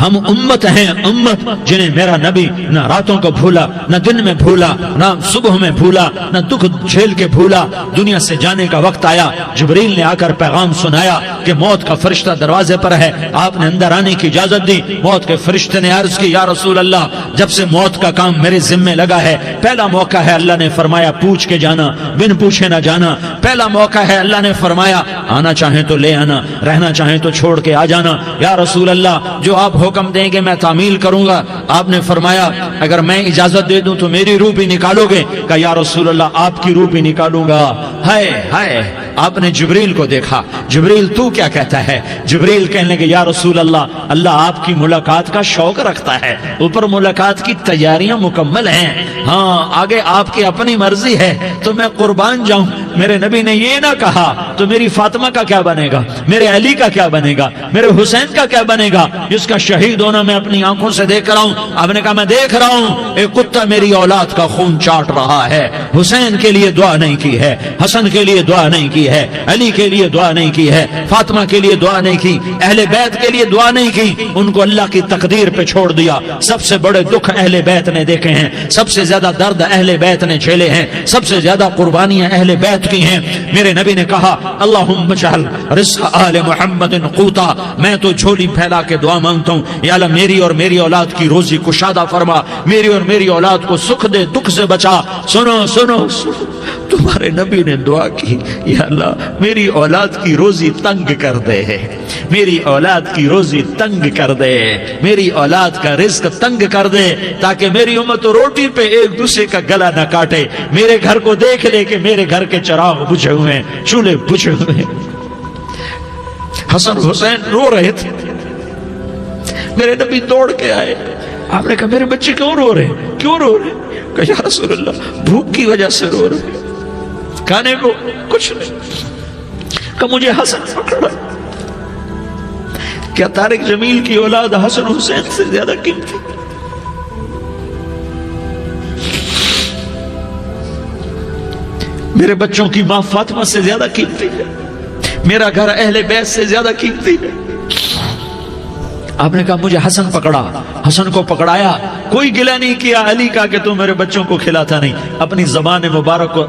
ہم امت ہیں، امت جنہیں میرا نبی نہ راتوں کو بھولا، نہ دن میں بھولا، نہ صبح میں بھولا، نہ دکھ جھیل کے بھولا۔ دنیا سے جانے کا وقت آیا، جبریل نے آ کر پیغام سنایا کہ موت کا فرشتہ دروازے پر ہے، آپ نے اندر آنے کی اجازت دی۔ موت کے فرشتے نے عرض کی، یا رسول اللہ، جب سے موت کا کام میرے ذمے لگا ہے، پہلا موقع ہے، اللہ نے فرمایا پوچھ کے جانا، بن پوچھے نہ جانا۔ پہلا موقع ہے، اللہ نے فرمایا آنا چاہیں تو لے آنا، رہنا چاہیں تو چھوڑ کے آ جانا۔ یا رسول اللہ، جو آپ حکم دیں گے میں تعمیل کروں گا۔ آپ نے فرمایا اگر میں اجازت دے دوں تو میری روح بھی نکالو گے؟ کہ یا رسول اللہ آپ کی روح بھی نکالوں گا۔ ہائے ہائے، آپ نے جبریل کو دیکھا، جبریل تو کیا کہتا ہے؟ جبریل کہنے لگے یا رسول اللہ، اللہ آپ کی ملاقات کا شوق رکھتا ہے، اوپر ملاقات کی تیاریاں مکمل ہیں، ہاں آگے آپ کی اپنی مرضی ہے تو میں قربان جاؤں۔ میرے نبی نے یہ نہ کہا تو میری فاطمہ کا کیا بنے گا، میرے علی کا کیا بنے گا، میرے حسین کا کیا بنے گا، جس کا شہید ہونا میں اپنی آنکھوں سے دیکھ رہا ہوں۔ آپ نے کہا میں دیکھ رہا ہوں، ایک کتا میری اولاد کا خون چاٹ رہا ہے۔ حسین کے لیے دعا نہیں کی ہے، حسن کے لیے دعا نہیں کی ہے، علی کے لیے دعا نہیں کی ہے، فاطمہ کے لیے دعا نہیں کی، اہل بیت کے لیے دعا نہیں کی، ان کو اللہ کی تقدیر پہ چھوڑ دیا۔ سب سے بڑے دکھ اہل بیت نے دیکھے ہیں، سب سے زیادہ درد اہل بیت نے جھیلے ہیں، سب سے زیادہ قربانیاں اہل بیت کی ہیں۔ میرے نبی نے کہا اللہم اجعل رزق آل محمد قوتا، میں تو جھولی پھیلا کے دعا مانگتا ہوں، یا اللہ میری اور میری اولاد کی روزی کشادہ فرما، میری اور میری اولاد کو سکھ دے، دکھ سے بچا۔ سنو سنو سنو، تمہارے نبی نے دعا کی، یا اللہ میری اولاد کی روزی تنگ کر دے، میری اولاد کی روزی تنگ کر دے، میری اولاد کا رزق تنگ کر دے، تاکہ میری امت روٹی پہ ایک دوسرے کا گلا نہ کاٹے، میرے گھر کو دیکھ لے کہ میرے گھر کے چراغ بجھے ہوئے ہیں، چولہے بجھے ہوئے ہیں۔ حسن حسین رو رہے تھے، میرے نبی دوڑ کے آئے، آپ نے کہا میرے بچے کیوں رو رہے، کیوں رو رہے؟ کہا یا رسول اللہ بھوک کی وجہ سے رو رہے، کھانے کو کچھ نہیں۔ کہ مجھے حسن پکڑا۔ کیا طارق جمیل کی اولاد حسن حسین سے زیادہ قیمتی؟ میرے بچوں کی ماں فاطمہ سے زیادہ قیمتی ہے، میرا گھر اہل بیت سے زیادہ قیمتی ہے۔ آپ نے کہا مجھے حسن پکڑا، حسن کو پکڑایا، کوئی گلہ نہیں کیا علی کا کہ تو میرے بچوں کو کھلاتا نہیں، اپنی زبان مبارک کو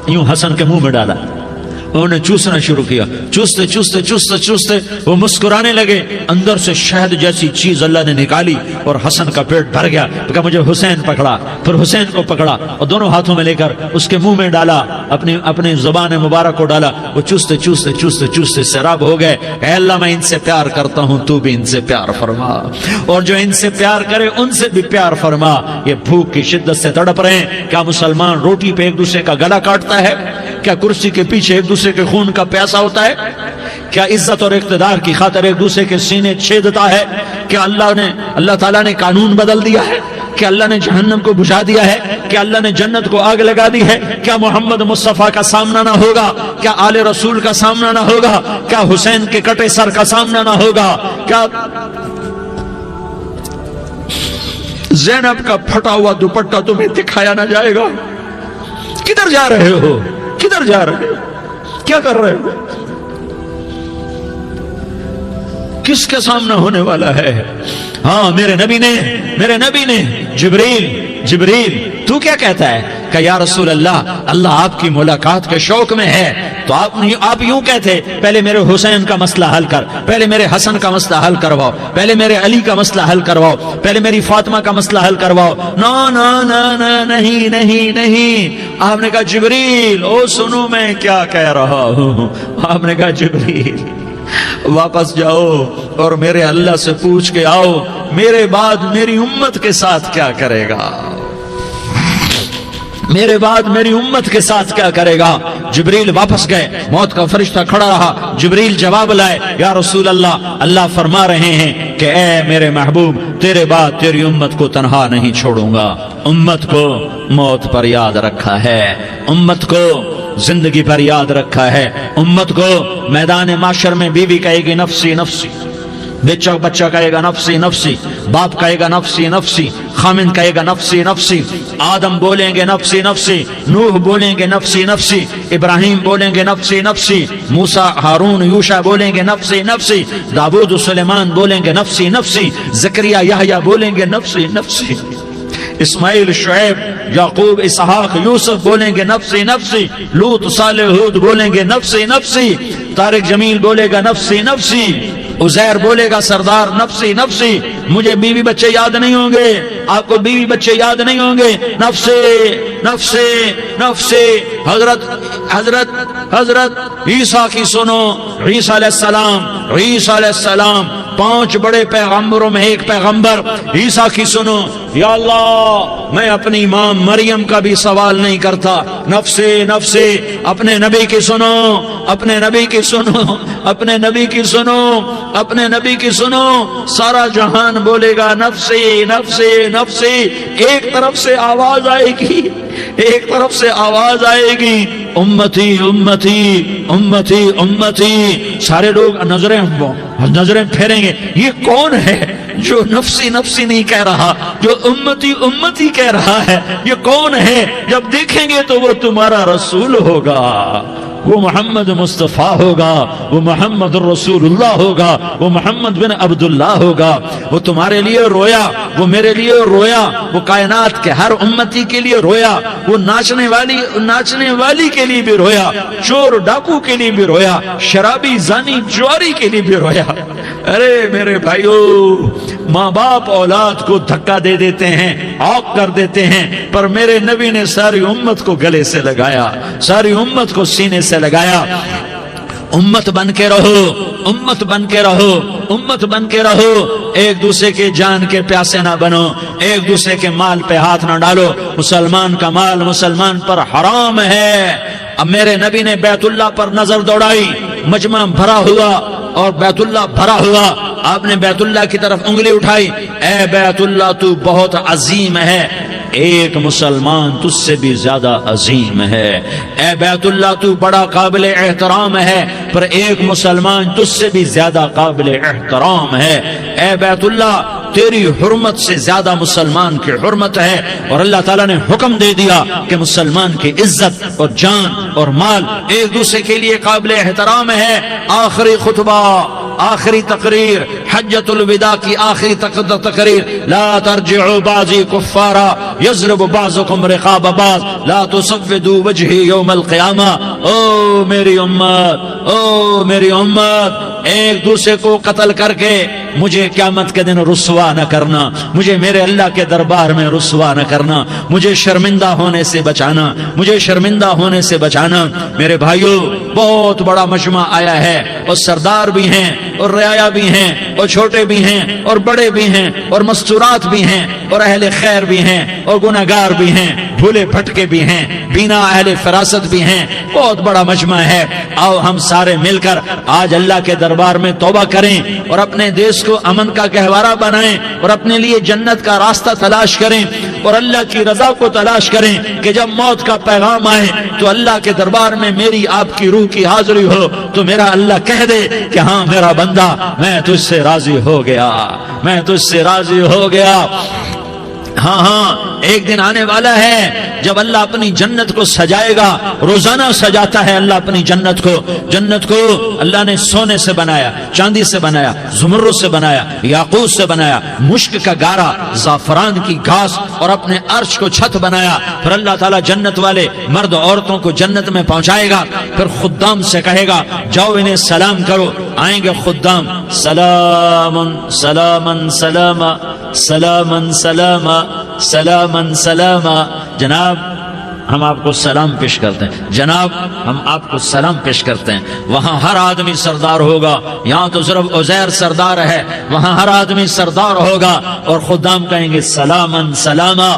یوں حسن کے منہ میں ڈالا، انہوں نے چوسنا شروع کیا، چوستے چوستے چوستے چوستے وہ مسکرانے لگے، اندر سے شہد جیسی چیز اللہ نے نکالی اور حسن کا پیٹ بھر گیا۔ کہا مجھے حسین پکڑا، پھر حسین کو پکڑا اور دونوں ہاتھوں میں لے کر اس کے منہ میں ڈالا، اپنی زبان مبارک کو ڈالا، وہ چوستے چوستے چوستے چوستے سیراب ہو گئے۔ اے اللہ میں ان سے پیار کرتا ہوں، تو بھی ان سے پیار فرما، اور جو ان سے پیار کرے ان سے بھی پیار فرما۔ یہ بھوک کی شدت سے تڑپ رہے ہیں، کیا مسلمان روٹی پہ ایک دوسرے کا گلا کاٹتا ہے؟ کیا کرسی کے پیچھے ایک دوسرے کے خون کا پیاسا ہوتا ہے؟ کیا عزت اور اقتدار کی خاطر ایک دوسرے کے سینے چھیدتا ہے؟ کیا اللہ تعالیٰ نے قانون بدل دیا ہے؟ کیا اللہ نے جہنم کو بجھا دیا ہے؟ کیا اللہ نے جنت کو آگ لگا دی ہے؟ کیا محمد مصطفیٰ کا سامنا نہ ہوگا؟ کیا آل رسول کا سامنا نہ ہوگا؟ کیا حسین کے کٹے سر کا سامنا نہ ہوگا؟ کیا زینب کا پھٹا ہوا دوپٹہ تمہیں دکھایا نہ جائے گا؟ کدھر جا رہے ہو؟ کدھر جا رہے ہو؟ کیا کر رہے ہو؟ کس کے سامنا ہونے والا ہے؟ ہاں میرے نبی نے جبریل تو کیا کہتا ہے؟ کہ یا رسول اللہ آپ کی ملاقات کے شوق میں ہے، تو آپ یوں کہتے پہلے میرے حسین کا مسئلہ حل کر، پہلے میرے حسن کا مسئلہ حل کرواؤ، پہلے میرے علی کا مسئلہ حل کرواؤ، پہلے میری فاطمہ کا مسئلہ حل کرواؤ۔ نہیں۔ آپ نے کہا جبریل او سنو میں کیا کہہ رہا ہوں۔ آپ نے کہا جبریل واپس جاؤ اور میرے اللہ سے پوچھ کے آؤ میرے بعد میری امت کے ساتھ کیا کرے گا، میرے بعد میری امت کے ساتھ کیا کرے گا۔ جبریل واپس گئے، موت کا فرشتہ کھڑا رہا، جبریل جواب لائے، یا رسول اللہ فرما رہے ہیں کہ اے میرے محبوب تیرے بعد تیری امت کو تنہا نہیں چھوڑوں گا، امت کو موت پر یاد رکھا ہے، امت کو زندگی پر یاد رکھا ہے، امت کو میدان معاشر میں بیوی کہے گی نفسی نفسی، بچہ کہے گا نفسی نفسی، باپ کہے گا نفسی نفسی، خامن کہے گا نفسی نفسی، آدم بولیں گے نفسی نفسی، نوح بولیں گے نفسی نفسی، ابراہیم بولیں گے نفسی نفسی، موسیٰ ہارون یوشع بولیں گے نفسی نفسی، داؤد سلیمان بولیں گے نفسی نفسی، زکریا یحییٰ بولیں گے نفسی نفسی، اسماعیل شعیب یعقوب اسحاق یوسف بولیں گے نفسی نفسی، لوط صالح ہود بولیں گے نفسی نفسی، طارق جمیل بولے گا نفسی نفسی، عزیر بولے گا سردار نفسی نفسی، مجھے بیوی بچے یاد نہیں ہوں گے، آپ کو بیوی بچے یاد نہیں ہوں گے، نفسی نفسی نفسی۔ حضرت عیسیٰ کی سنو، عیسیٰ علیہ السلام 5 بڑے پیغمبروں میں ایک پیغمبر عیسیٰ کی سنو، یا اللہ میں اپنی ماں مریم کا بھی سوال نہیں کرتا، نفسی نفسی، اپنے نبی کی سنو، اپنے نبی کی سنو، اپنے نبی کی سنو، اپنے نبی کی سنو، سارا جہان بولے گا نفسی نفسی نفسی، ایک طرف سے آواز آئے گی، ایک طرف سے آواز آئے گی، امتی امتی امتی امتی، سارے لوگ نظریں پھیریں گے، یہ کون ہے جو نفسی نفسی نہیں کہہ رہا، جو امتی امتی کہہ رہا ہے، یہ کون ہے؟ جب دیکھیں گے تو وہ تمہارا رسول ہوگا، وہ محمد مصطفیٰ ہوگا، وہ محمد الرسول اللہ ہوگا، وہ محمد بن عبداللہ ہوگا، وہ تمہارے لیے رویا، وہ میرے لیے رویا، وہ کائنات کے ہر امتی کے لیے رویا، وہ ناچنے والی کے لیے بھی رویا، چور ڈاکو کے لیے بھی رویا، شرابی زانی جواری کے لیے بھی رویا۔ ارے میرے بھائیو، ماں باپ اولاد کو دھکا دے دیتے ہیں، عوق کر دیتے ہیں، پر میرے نبی نے ساری امت کو گلے سے لگایا، ساری امت کو سینے سے لگایا۔ امت بن کے رہو، امت بن کے رہو، امت بن کے رہو، ایک دوسرے کے جان کے پیاسے نہ بنو، ایک دوسرے کے مال پہ ہاتھ نہ ڈالو، مسلمان کا مال مسلمان پر حرام ہے۔ اب میرے نبی نے بیت اللہ پر نظر دوڑائی، مجمع بھرا ہوا اور بیت اللہ بھرا ہوا، آپ نے بیت اللہ کی طرف انگلی اٹھائی، اے بیت اللہ تو بہت عظیم ہے، ایک مسلمان تجھ سے بھی زیادہ عظیم ہے، اے بیت اللہ تو بڑا قابل احترام ہے، پر ایک مسلمان تجھ سے بھی زیادہ قابل احترام ہے، اے بیت اللہ تیری حرمت سے زیادہ مسلمان کی حرمت ہے، اور اللہ تعالیٰ نے حکم دے دیا کہ مسلمان کی عزت اور جان اور مال ایک دوسرے کے لیے قابل احترام ہے۔ آخری خطبہ، آخری تقریر، حجۃ الوداع کی آخری تقریر، لا ترجعوا بعضی کفارا یضرب بعضکم رقاب بعض لا تسودوا وجہی یوم القیامہ۔ او میری امت، او میری امت، ایک دوسرے کو قتل کر کے مجھے قیامت کے دن رسوا نہ کرنا، مجھے میرے اللہ کے دربار میں رسوا نہ کرنا، مجھے شرمندہ ہونے سے بچانا، مجھے شرمندہ ہونے سے بچانا۔ میرے بھائیو، بہت بڑا مجمع آیا ہے، اور سردار بھی ہیں اور رعایا بھی ہیں اور چھوٹے بھی ہیں اور بڑے بھی ہیں اور مستورات بھی ہیں اور اہل خیر بھی ہیں اور گناہگار بھی ہیں، بھولے بھٹکے بھی ہیں، بینا اہل فراست بھی ہیں، بہت بڑا مجمع ہے۔ آؤ ہم سارے مل کر آج اللہ کے دربار میں توبہ کریں اور اپنے دیش کو امن کا گہوارہ بنائیں اور اپنے لیے جنت کا راستہ تلاش کریں اور اللہ کی رضا کو تلاش کریں کہ جب موت کا پیغام آئے تو اللہ کے دربار میں میری آپ کی روح کی حاضری ہو تو میرا اللہ کہہ دے کہ ہاں میرا بندہ، میں تجھ سے راضی ہو گیا، میں تجھ سے راضی ہو گیا۔ ہاں ہاں، ایک دن آنے والا ہے جب اللہ اپنی جنت کو سجائے گا، روزانہ سجاتا ہے اللہ اپنی جنت کو۔ جنت کو اللہ نے سونے سے بنایا، چاندی سے بنایا، زمرد سے بنایا، یاقوت سے بنایا، مشک کا گارا، زعفران کی گھاس اور اپنے عرش کو چھت بنایا۔ پھر اللہ تعالیٰ جنت والے مرد عورتوں کو جنت میں پہنچائے گا، پھر خدام سے کہے گا جاؤ انہیں سلام کرو۔ آئیں گے خدام، سلام سلام سلام سلام سلام سلام سلام، جناب ہم آپ کو سلام پیش کرتے ہیں، جناب ہم آپ کو سلام پیش کرتے ہیں۔ وہاں ہر آدمی سردار ہوگا، یہاں تو صرف عزیر سردار ہے، وہاں ہر آدمی سردار ہوگا اور خدام کہیں گے سلامن سلاما۔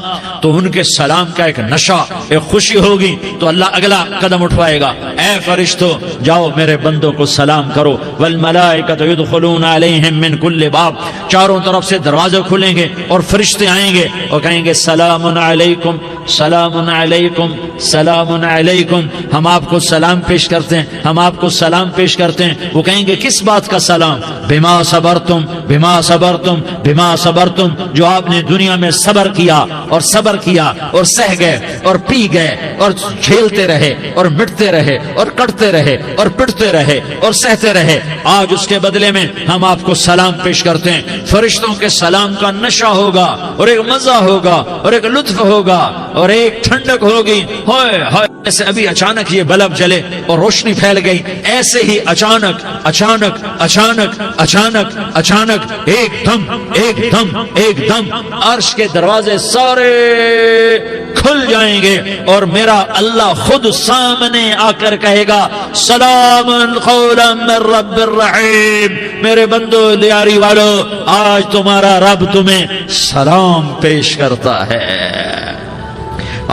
تو ان کے سلام کا ایک نشہ، ایک خوشی ہوگی، تو اللہ اگلا قدم اٹھوائے گا، اے فرشتوں جاؤ میرے بندوں کو سلام کرو، والملائکۃ یدخلون علیہم من کل باب، چاروں طرف سے دروازے کھلیں گے اور فرشتے آئیں گے اور کہیں گے سلام علیکم سلام علیکم سلام علیکم، ہم آپ کو سلام پیش کرتے ہیں، ہم آپ کو سلام پیش کرتے ہیں۔ وہ کہیں گے کس بات کا سلام؟ بما صبرتم بما صبرتم بما صبرتم، جو آپ نے دنیا میں صبر کیا اور صبر کیا اور سہ گئے اور پی گئے اور جھیلتے رہے اور مٹتے رہے اور کٹتے رہے اور پٹتے رہے اور سہتے رہے، آج اس کے بدلے میں ہم آپ کو سلام پیش کرتے ہیں۔ فرشتوں کے سلام کا نشہ ہوگا اور ایک مزہ ہوگا اور ایک لطف ہوگا اور ایک ٹھنڈک ہوگی، ہوئے ہوئے ایسے ابھی اچانک یہ بلب جلے اور روشنی پھیل گئی، ایسے ہی اچانک اچانک اچانک اچانک اچانک ایک دم ایک دم ایک دم عرش کے دروازے سارے کھل جائیں گے اور میرا اللہ خود سامنے آ کر کہے گا سلام قولا من رب الرحیم، میرے بندو لیاری والو آج تمہارا رب تمہیں سلام پیش کرتا ہے،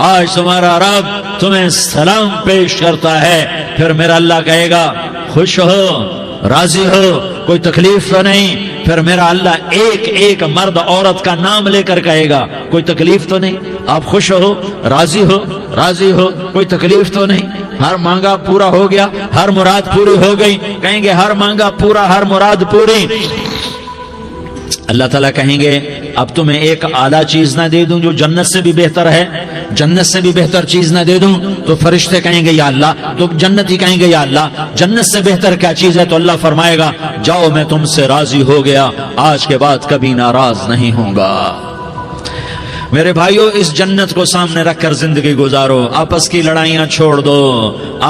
آج تمہارا رب تمہیں سلام پیش کرتا ہے۔ پھر میرا اللہ کہے گا خوش ہو، راضی ہو، کوئی تکلیف تو نہیں؟ پھر میرا اللہ ایک ایک مرد عورت کا نام لے کر کہے گا کوئی تکلیف تو نہیں؟ آپ خوش ہو، راضی ہو، راضی ہو، کوئی تکلیف تو نہیں؟ ہر مانگا پورا ہو گیا، ہر مراد پوری ہو گئی؟ کہیں گے ہر مانگا پورا، ہر مراد پوری۔ اللہ تعالیٰ کہیں گے اب تمہیں ایک اعلیٰ چیز نہ دے دوں جو جنت سے بھی بہتر ہے؟ جنت سے بھی بہتر چیز نہ دے دوں؟ تو فرشتے کہیں گے یا اللہ، تو جنتی کہیں گے یا اللہ جنت سے بہتر کیا چیز ہے؟ تو اللہ فرمائے گا جاؤ میں تم سے راضی ہو گیا، آج کے بعد کبھی ناراض نہیں ہوں گا۔ میرے بھائیو اس جنت کو سامنے رکھ کر زندگی گزارو، آپس کی لڑائیاں چھوڑ دو،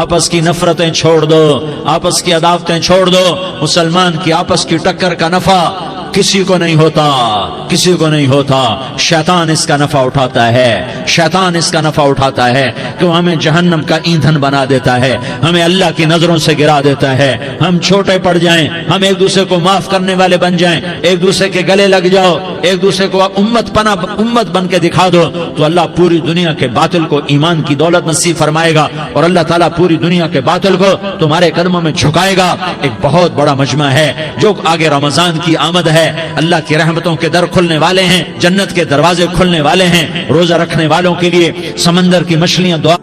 آپس کی نفرتیں چھوڑ دو، آپس کی عداوتیں چھوڑ دو۔ مسلمان کی آپس کی ٹکر کا نفع کسی کو نہیں ہوتا، کسی کو نہیں ہوتا، شیطان اس کا نفع اٹھاتا ہے، شیطان اس کا نفع اٹھاتا ہے کہ وہ ہمیں جہنم کا ایندھن بنا دیتا ہے، ہمیں اللہ کی نظروں سے گرا دیتا ہے، ہم چھوٹے پڑ جائیں، ہم ایک دوسرے کو معاف کرنے والے بن جائیں، ایک دوسرے کے گلے لگ جاؤ، ایک دوسرے کو امت بن کے دکھا دو، تو اللہ پوری دنیا کے باطل کو ایمان کی دولت نصیب فرمائے گا اور اللہ تعالیٰ پوری دنیا کے باطل کو تمہارے قدموں میں جھکائے گا۔ ایک بہت بڑا مجمع ہے جو آگے رمضان کی آمد ہے، اللہ کی رحمتوں کے در کھلنے والے ہیں، جنت کے دروازے کھلنے والے ہیں، روزہ رکھنے والوں کے لیے سمندر کی مچھلیاں دعا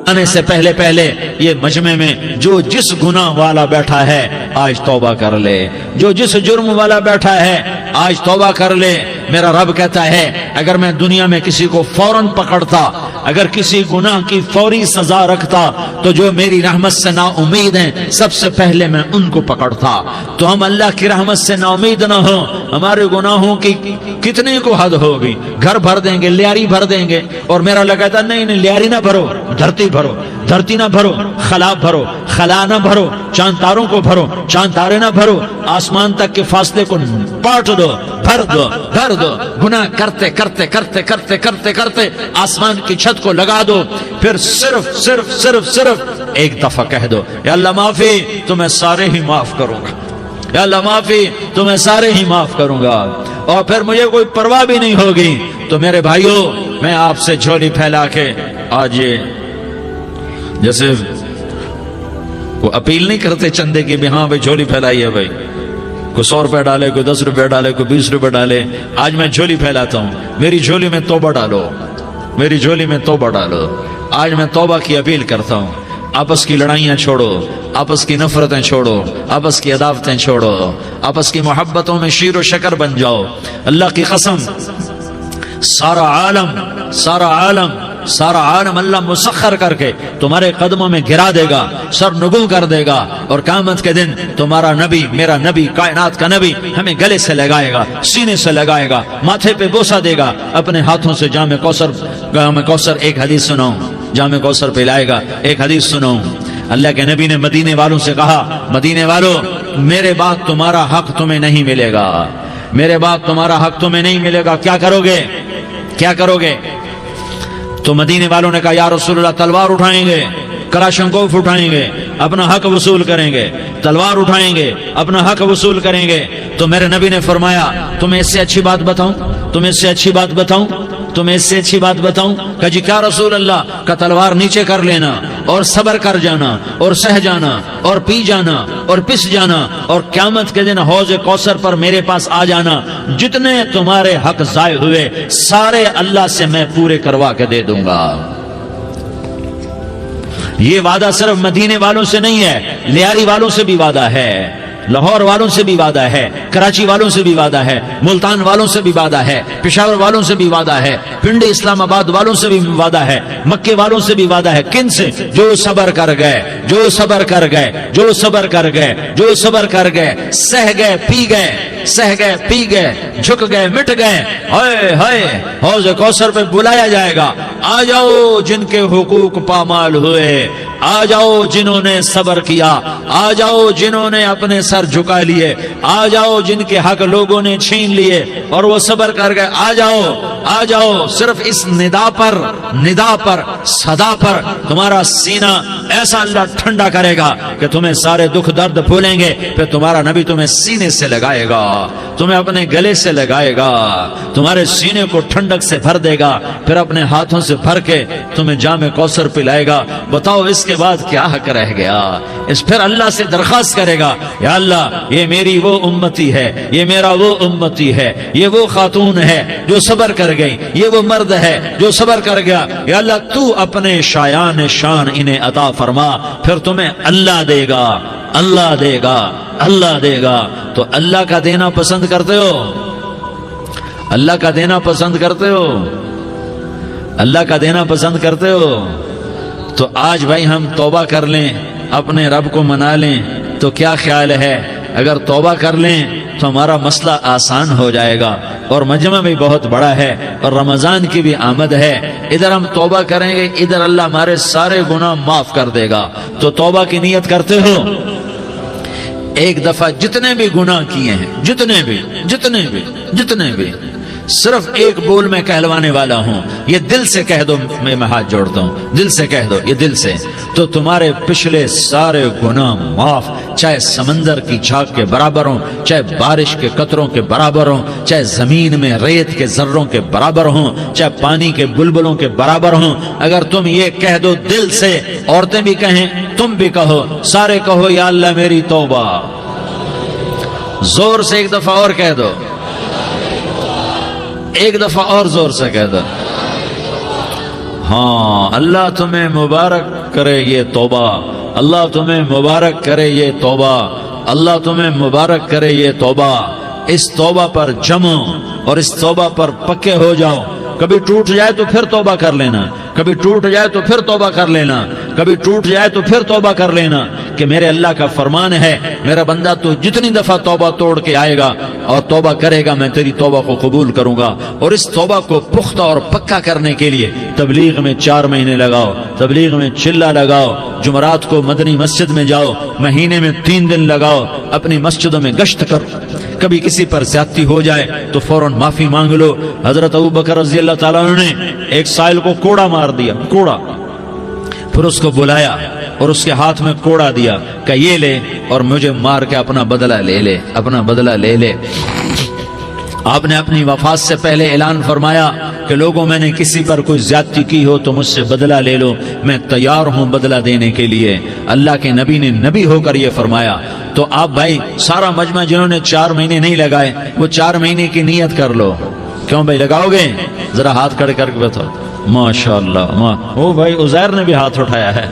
آنے سے پہلے پہلے یہ مجمع میں جو جس گناہ والا بیٹھا ہے آج توبہ کر لے، جو جس جرم والا بیٹھا ہے آج توبہ کر لے۔ میرا رب کہتا ہے اگر میں دنیا میں کسی کو فوراً پکڑتا، اگر کسی گناہ کی فوری سزا رکھتا تو جو میری رحمت سے نا امید ہیں سب سے پہلے میں ان کو پکڑتا۔ تو ہم اللہ کی رحمت سے نا امید نہ ہو، ہمارے گناہوں کی کتنے کو حد ہوگی، گھر بھر دیں گے، لیاری بھر دیں گے، اور میرا اللہ کہتا نہیں نہیں لیاری نہ بھرو، دھرتی بھرو، دھرتی نہ بھرو، خلا بھرو، خلا نہ بھرو، چاند تاروں کو بھرو، چاند تارے نہ بھرو، آسمان تک کے فاصلے کو پاٹ دو، بھر دو، بھر دو، گناہ کرتے کرتے کرتے کرتے کرتے کرتے آسمان کی چھت کو لگا دو، پھر صرف صرف صرف صرف ایک دفعہ کہہ دو یا اللہ معافی، تو میں سارے ہی معاف کروں گا، یا اللہ معافی، تو میں سارے ہی معاف کروں گا، اور پھر مجھے کوئی پرواہ بھی نہیں ہوگی۔ تو میرے بھائیو میں آپ سے جھولی پھیلا کے آج یہ جیسے وہ اپیل نہیں کرتے چندے کی بھی ہاں بھائی جھولی پھیلائی ہے، بھائی کوئی 100 روپے ڈالے، کوئی 10 روپے ڈالے، کوئی 20 روپے ڈالے، آج میں جھولی پھیلاتا ہوں، میری جھولی میں توبہ ڈالو، میری جھولی میں توبہ ڈالو۔ آج میں توبہ کی اپیل کرتا ہوں، آپس کی لڑائیاں چھوڑو، آپس کی نفرتیں چھوڑو، آپس کی عداوتیں چھوڑو، آپس کی محبتوں میں شیر و شکر بن جاؤ۔ اللہ کی قسم سارا عالم اللہ مسخر کر کے تمہارے قدموں میں گرا دے گا، سر نگوں کر دے گا، اور قیامت کے دن تمہارا نبی، میرا نبی، کائنات کا نبی ہمیں گلے سے لگائے گا، سینے سے لگائے گا، ماتھے پہ بوسہ دے گا، اپنے ہاتھوں سے جام کوثر ایک حدیث سناؤں، جام کوثر پلائے گا، ایک حدیث سناؤں۔ اللہ کے نبی نے مدینے والوں سے کہا مدینے والوں میرے بعد تمہارا حق تمہیں نہیں ملے گا، میرے بعد تمہارا حق تمہیں نہیں ملے گا، کیا کرو گے، کیا کرو گے؟ تو مدینے والوں نے کہا یا رسول اللہ تلوار اٹھائیں گے، کراشنکوف اٹھائیں گے، اپنا حق وصول کریں گے، تلوار اٹھائیں گے، اپنا حق وصول کریں گے۔ تو میرے نبی نے فرمایا تمہیں اس سے اچھی بات بتاؤں، تمہیں اس سے اچھی بات بتاؤں، تمہیں اس سے اچھی بات بتاؤں؟ کہ جی کیا رسول اللہ؟ کا تلوار نیچے کر لینا اور صبر کر جانا اور سہ جانا اور پی جانا اور پس جانا اور قیامت کے دن حوض کوثر پر میرے پاس آ جانا، جتنے تمہارے حق ضائع ہوئے سارے اللہ سے میں پورے کروا کے دے دوں گا۔ یہ وعدہ صرف مدینے والوں سے نہیں ہے، لیاری والوں سے بھی وعدہ ہے، لاہور والوں سے بھی وعدہ ہے، کراچی والوں سے بھی وعدہ ہے، ملتان والوں سے بھی وعدہ ہے، پشاور والوں سے بھی وعدہ ہے، پنڈی اسلام آباد والوں سے بھی وعدہ ہے، مکے والوں سے بھی وعدہ ہے۔ کن سے؟ جو صبر کر گئے، جو صبر کر گئے، جو صبر کر گئے، جو صبر کر گئے، سہ گئے پی گئے، سہ گئے پی گئے، جھک گئے مٹ گئے، ہائے ہائے حوض کوثر پہ بلایا جائے گا، آ جاؤ جن کے حقوق پامال ہوئے، آ جاؤ جنہوں نے صبر کیا، آ جاؤ جنہوں نے اپنے سر جھکا لیے، آ جاؤ جن کے حق لوگوں نے چھین لیے اور وہ صبر کر گئے، آ جاؤ آ جاؤ۔ صرف اس ندا پر صدا پر تمہارا سینہ ایسا اللہ ٹھنڈا کرے گا کہ تمہیں سارے دکھ درد بھولیں گے، پھر تمہارا نبی تمہیں سینے سے لگائے گا، تمہیں اپنے گلے سے لگائے گا، تمہارے سینے کو ٹھنڈک سے بھر دے گا، پھر اپنے ہاتھوں سے بھر کے تمہیں جام کوثر پلائے گا۔ بتاؤ اس کے بعد کیا حق رہ گیا؟ اس پھر اللہ سے درخواست کرے گا، یا اللہ یہ میری وہ امتی ہے، یہ میرا وہ امتی ہے، یہ وہ خاتون ہے جو صبر کر گئی، یہ وہ مرد ہے جو صبر کر گیا، یا اللہ تو اپنے شایان شان انہیں عطا فرما، پھر تمہیں اللہ دے گا، اللہ دے گا، اللہ دے گا۔ تو اللہ کا دینا پسند کرتے ہو؟ اللہ کا دینا پسند کرتے ہو؟ اللہ کا دینا پسند کرتے ہو؟ تو آج بھائی ہم توبہ کر لیں، اپنے رب کو منا لیں، تو کیا خیال ہے اگر توبہ کر لیں تو ہمارا مسئلہ آسان ہو جائے گا، اور مجمع بھی بہت بڑا ہے اور رمضان کی بھی آمد ہے، ادھر ہم توبہ کریں گے، ادھر اللہ ہمارے سارے گناہ معاف کر دے گا۔ تو توبہ کی نیت کرتے ہو؟ ایک دفعہ جتنے بھی گناہ کیے ہیں، جتنے بھی صرف ایک بول میں کہلوانے والا ہوں، یہ دل سے کہہ دو، میں ہاتھ جوڑتا ہوں، دل سے کہہ دو، یہ دل سے، تو تمہارے پچھلے سارے گناہ معاف، چاہے سمندر کی جھاگ کے برابر ہوں، چاہے بارش کے قطروں کے برابر ہوں، چاہے زمین میں ریت کے ذروں کے برابر ہوں، چاہے پانی کے بلبلوں کے برابر ہوں۔ اگر تم یہ کہہ دو دل سے، عورتیں بھی کہیں، تم بھی کہو، سارے کہو، یا اللہ میری توبہ۔ زور سے ایک دفعہ اور کہہ دو، ایک دفعہ اور زور سے کہہ دو۔ ہاں، اللہ تمہیں مبارک کرے یہ توبہ، اللہ تمہیں مبارک کرے یہ توبہ، اللہ تمہیں مبارک کرے یہ توبہ۔ اس توبہ پر جمو اور اس توبہ پر پکے ہو جاؤ۔ کبھی ٹوٹ جائے تو پھر توبہ کر لینا، کبھی ٹوٹ جائے تو پھر توبہ کر لینا، کبھی ٹوٹ جائے تو پھر توبہ کر لینا، کہ میرے اللہ کا فرمان ہے، میرا بندہ تو جتنی دفعہ توبہ توڑ کے آئے گا اور توبہ کرے گا، میں تیری توبہ کو قبول کروں گا۔ اور اس توبہ کو پختہ اور پکا کرنے کے لیے تبلیغ میں 4 مہینے لگاؤ، تبلیغ میں چلہ لگاؤ، جمعرات کو مدنی مسجد میں جاؤ، مہینے میں 3 دن لگاؤ، اپنی مسجدوں میں گشت کرو۔ کبھی کسی پر زیادتی ہو جائے تو فوراً معافی مانگ لو۔ حضرت ابوبکر رضی اللہ تعالیٰ عنہ نے ایک سائل کو کوڑا مار دیا، کوڑا، پھر اس کو بلایا اور اس کے ہاتھ میں کوڑا دیا کہ یہ لے اور مجھے مار کے اپنا بدلہ لے لے، اپنا بدلہ لے لے۔ آپ نے اپنی وفات سے پہلے اعلان فرمایا کہ لوگوں میں نے کسی پر کوئی زیادتی کی ہو تو مجھ سے بدلہ لے لو، میں تیار ہوں بدلہ دینے کے لیے۔ اللہ کے نبی نے نبی ہو کر یہ فرمایا۔ تو آپ بھائی سارا مجمع جنہوں نے 4 مہینے نہیں لگائے، وہ 4 مہینے کی نیت کر لو۔ کیوں بھائی لگاؤ گے؟ ذرا ہاتھ کھڑے کر کے بتاؤ۔ ماشاءاللہ، وہ بھائی عزیر نے بھی ہاتھ اٹھایا ہے،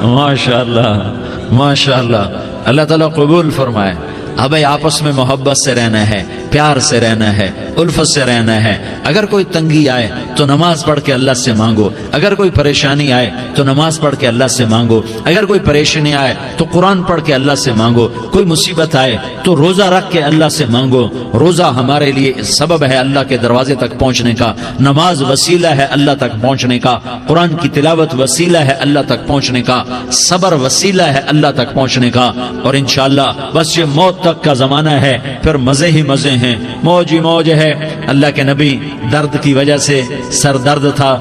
ماشاءاللہ ماشاءاللہ، اللہ تعالیٰ قبول فرمائے۔ اب آپس میں محبت سے رہنا ہے، پیار سے رہنا ہے، الفت سے رہنا ہے۔ اگر کوئی تنگی آئے تو نماز پڑھ کے اللہ سے مانگو، اگر کوئی پریشانی آئے تو نماز پڑھ کے اللہ سے مانگو، اگر کوئی پریشانی آئے تو قرآن پڑھ کے اللہ سے مانگو، کوئی مصیبت آئے تو روزہ رکھ کے اللہ سے مانگو۔ روزہ ہمارے لیے سبب ہے اللہ کے دروازے تک پہنچنے کا، نماز وسیلہ ہے اللہ تک پہنچنے کا، قرآن کی تلاوت وسیلہ ہے اللہ تک پہنچنے کا، صبر وسیلہ ہے اللہ تک پہنچنے کا۔ اور انشاءاللہ بس یہ موت تک کا زمانہ ہے، پھر مزے ہی مزے ہیں، موج ہی موج ہے۔ اللہ کے نبی درد کی وجہ سے، سر درد تھا،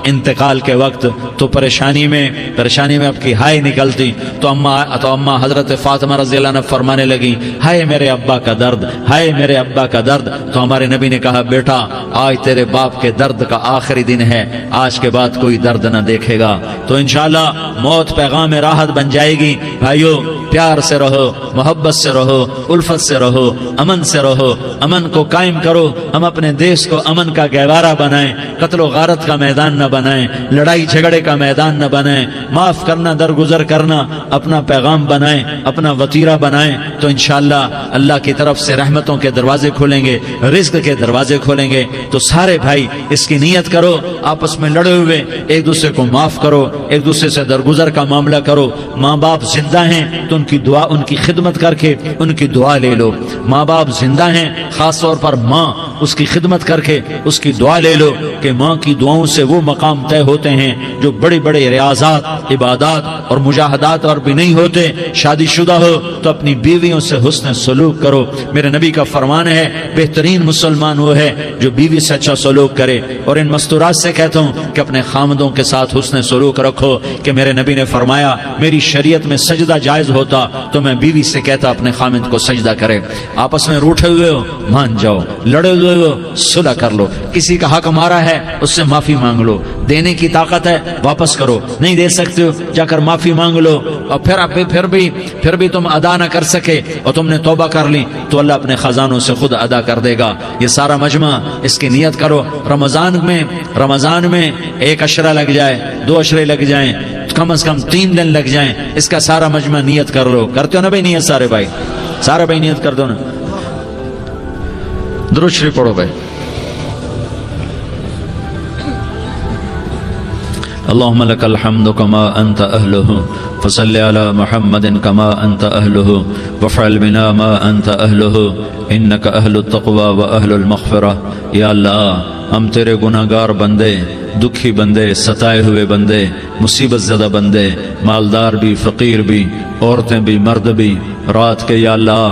انتقال کے وقت تو پریشانی میں اب کی ہائے نکلتی تو اما حضرت فاطمہ رضی اللہ عنہ فرمانے لگی ہائے میرے ابا کا درد، ہائے میرے ابا کا درد۔ تو ہمارے نبی نے کہا بیٹا آج تیرے باپ کے درد کا آخری دن ہے، آج کے بعد کوئی درد نہ دیکھے گا۔ تو انشاءاللہ موت پیغام راحت بن جائے گی۔ بھائیو پیار سے رہو، محبت سے رہو، الفت سے رہو، امن سے رہو، امن کو قائم کرو۔ ہم اپنے دیش کو امن کا گہوارہ بنائیں، قتل و غارت کا میدان نہ بنائیں، لڑائی جھگڑے کا میدان نہ بنائیں، معاف کرنا درگزر کرنا اپنا پیغام بنائیں، اپنا وتیرہ بنائیں، تو انشاءاللہ اللہ کی طرف سے رحمتوں کے دروازے کھولیں گے، رزق کے دروازے کھولیں گے۔ تو سارے بھائی اس کی نیت کرو، آپس میں لڑے ہوئے ایک دوسرے کو معاف کرو، ایک دوسرے سے درگزر کا معاملہ کرو۔ ماں باپ زندہ ہیں تو ان کی دعا، ان کی خدمت کر کے ان کی دعا لے لو۔ ماں باپ زندہ ہیں، خاص طور پر ماں، اس کی خدمت کر کے اس کی دعا لے لو کہ ماں کی دعاؤں سے وہ مقام طے ہوتے ہیں جو بڑے بڑے ریاضات، عبادات اور مجاہدات اور بھی نہیں ہوتے۔ شادی شدہ ہو تو اپنی بیویوں سے حسن سلوک کرو۔ میرے نبی کا فرمان ہے بہترین مسلمان وہ ہے جو بیوی سے اچھا سلوک کرے۔ اور ان مستورات سے کہتا ہوں کہ اپنے خامدوں کے ساتھ حسن سلوک رکھو، کہ میرے نبی نے فرمایا میری شریعت میں سجدہ جائز ہوتا تو میں بیوی سے کہتا اپنے خامد کو سجدہ کرے۔ آپس میں روٹھے ہوئے ہو مان جاؤ، لڑے ہوئے ہو صلح کر لو، کسی کا حق مارا ہے اس سے معافی مانگ لو، دینے کی طاقت ہے واپس کرو، نہیں دے سکتے ہو جا کر معافی مانگ لو۔ اور پھر بھی تم ادا نہ کر سکے اور تم نے توبہ کر لی تو اللہ اپنے خزانوں سے خود ادا کر دے گا۔ یہ سارا مجمع اس کی نیت کرو۔ رمضان میں 1 عشرہ لگ جائے، 2 عشرے لگ جائیں، کم از کم 3 دن لگ جائیں، اس کا سارا مجمع نیت کر لو۔ کرتے ہو نا بھائی نیت؟ سارے بھائی نیت کر دو نا۔ درود شریف پڑھو بھائی۔ اللهم لك الحمد كما أنت أهله فصل على محمد كما أنت أهله وفعل بنا ما أنت أهله إنك أهل التقوى وأهل المغفرة۔ یا اللہ ہم تیرے گناہگار بندے، دکھی بندے، ستائے ہوئے بندے، مصیبت زدہ بندے، مالدار بھی، فقیر بھی، عورتیں بھی، مرد بھی، رات کے یا اللہ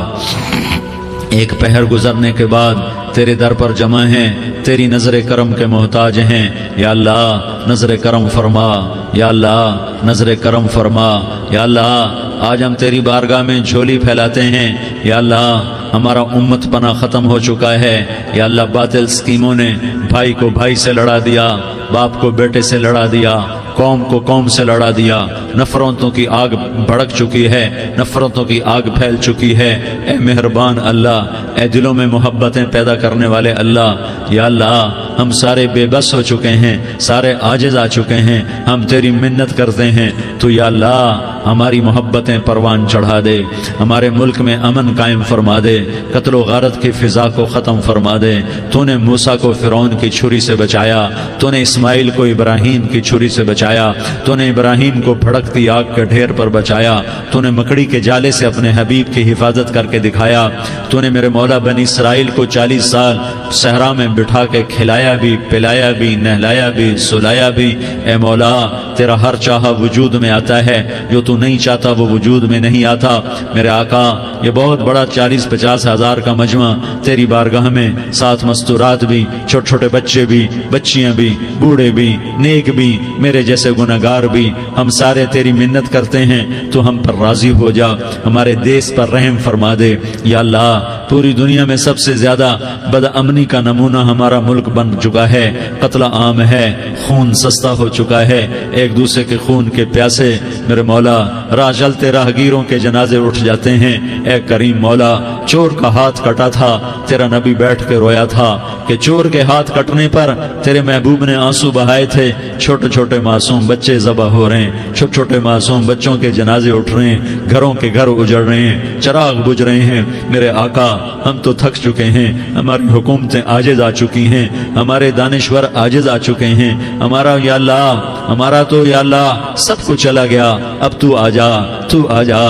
ایک پہر گزرنے کے بعد تیرے در پر جمع ہیں، تیری نظر کرم کے محتاج ہیں۔ یا اللہ نظر کرم فرما، یا اللہ نظر کرم فرما۔ یا اللہ آج ہم تیری بارگاہ میں جھولی پھیلاتے ہیں۔ یا اللہ ہمارا امت پناہ ختم ہو چکا ہے۔ یا اللہ باطل سکیموں نے بھائی کو بھائی سے لڑا دیا، باپ کو بیٹے سے لڑا دیا، قوم کو قوم سے لڑا دیا، نفرتوں کی آگ بھڑک چکی ہے، نفرتوں کی آگ پھیل چکی ہے۔ اے مہربان اللہ، اے دلوں میں محبتیں پیدا کرنے والے اللہ، یا اللہ ہم سارے بے بس ہو چکے ہیں، سارے عاجز آ چکے ہیں، ہم تیری منت کرتے ہیں تو یا اللہ ہماری محبتیں پروان چڑھا دے، ہمارے ملک میں امن قائم فرما دے، قتل و غارت کی فضا کو ختم فرما دے۔ تو نے موسیٰ کو فرعون کی چھری سے بچایا، تو نے اسماعیل کو ابراہیم کی چھری سے بچایا، تو نے ابراہیم کو بھڑکتی آگ کے ڈھیر پر بچایا، تو نے مکڑی کے جالے سے اپنے حبیب کی حفاظت کر کے دکھایا، تو نے میرے مولا بنی اسرائیل کو 40 سال صحرا میں بٹھا کے کھلایا بھی، پلایا بھی، نہلایا بھی، سلایا بھی۔ اے مولا تیرا ہر چاہا وجود میں آتا ہے، جو تو نہیں چاہتا وہ وجود میں نہیں آتا۔ میرے آقا یہ بہت بڑا 40-50 ہزار کا مجمع تیری بارگاہ میں، ساتھ مستورات بھی، چھوٹے چھوٹے بچے بھی، بچیاں بھی، بوڑھے بھی، نیک بھی، میرے جیسے گناہگار بھی، ہم سارے تیری منت کرتے ہیں تو ہم پر راضی ہو جا، ہمارے دیس پر رحم فرما دے۔ یا اللہ پوری دنیا میں سب سے زیادہ بد امنی کا نمونہ ہمارا ملک بن چکا ہے، قتل عام ہے، خون سستا ہو چکا ہے، ایک دوسرے کے خون کے پیاسے میرے مولا راہ چلتے راہگیروں کے جنازے اٹھ جاتے ہیں۔ اے کریم مولا چور کا ہاتھ کٹا تھا، تیرا نبی بیٹھ کے رویا تھا کہ چور کے ہاتھ کٹنے پر تیرے محبوب نے آنسو بہائے تھے، چھوٹے چھوٹے معصوم بچے ذبح ہو رہے ہیں، چھوٹے چھوٹے معصوم بچوں کے جنازے اٹھ رہے ہیں، گھروں کے گھر اجڑ رہے ہیں، چراغ بجھ رہے ہیں۔ میرے آقا ہم تو تھک چکے ہیں، ہماری حکومتیں عاجز آ چکی ہیں، ہمارے دانشور عاجز آ چکے ہیں، ہمارا یا اللہ ہمارا تو یا اللہ سب کچھ چلا گیا، اب تو آجا، تو آجا،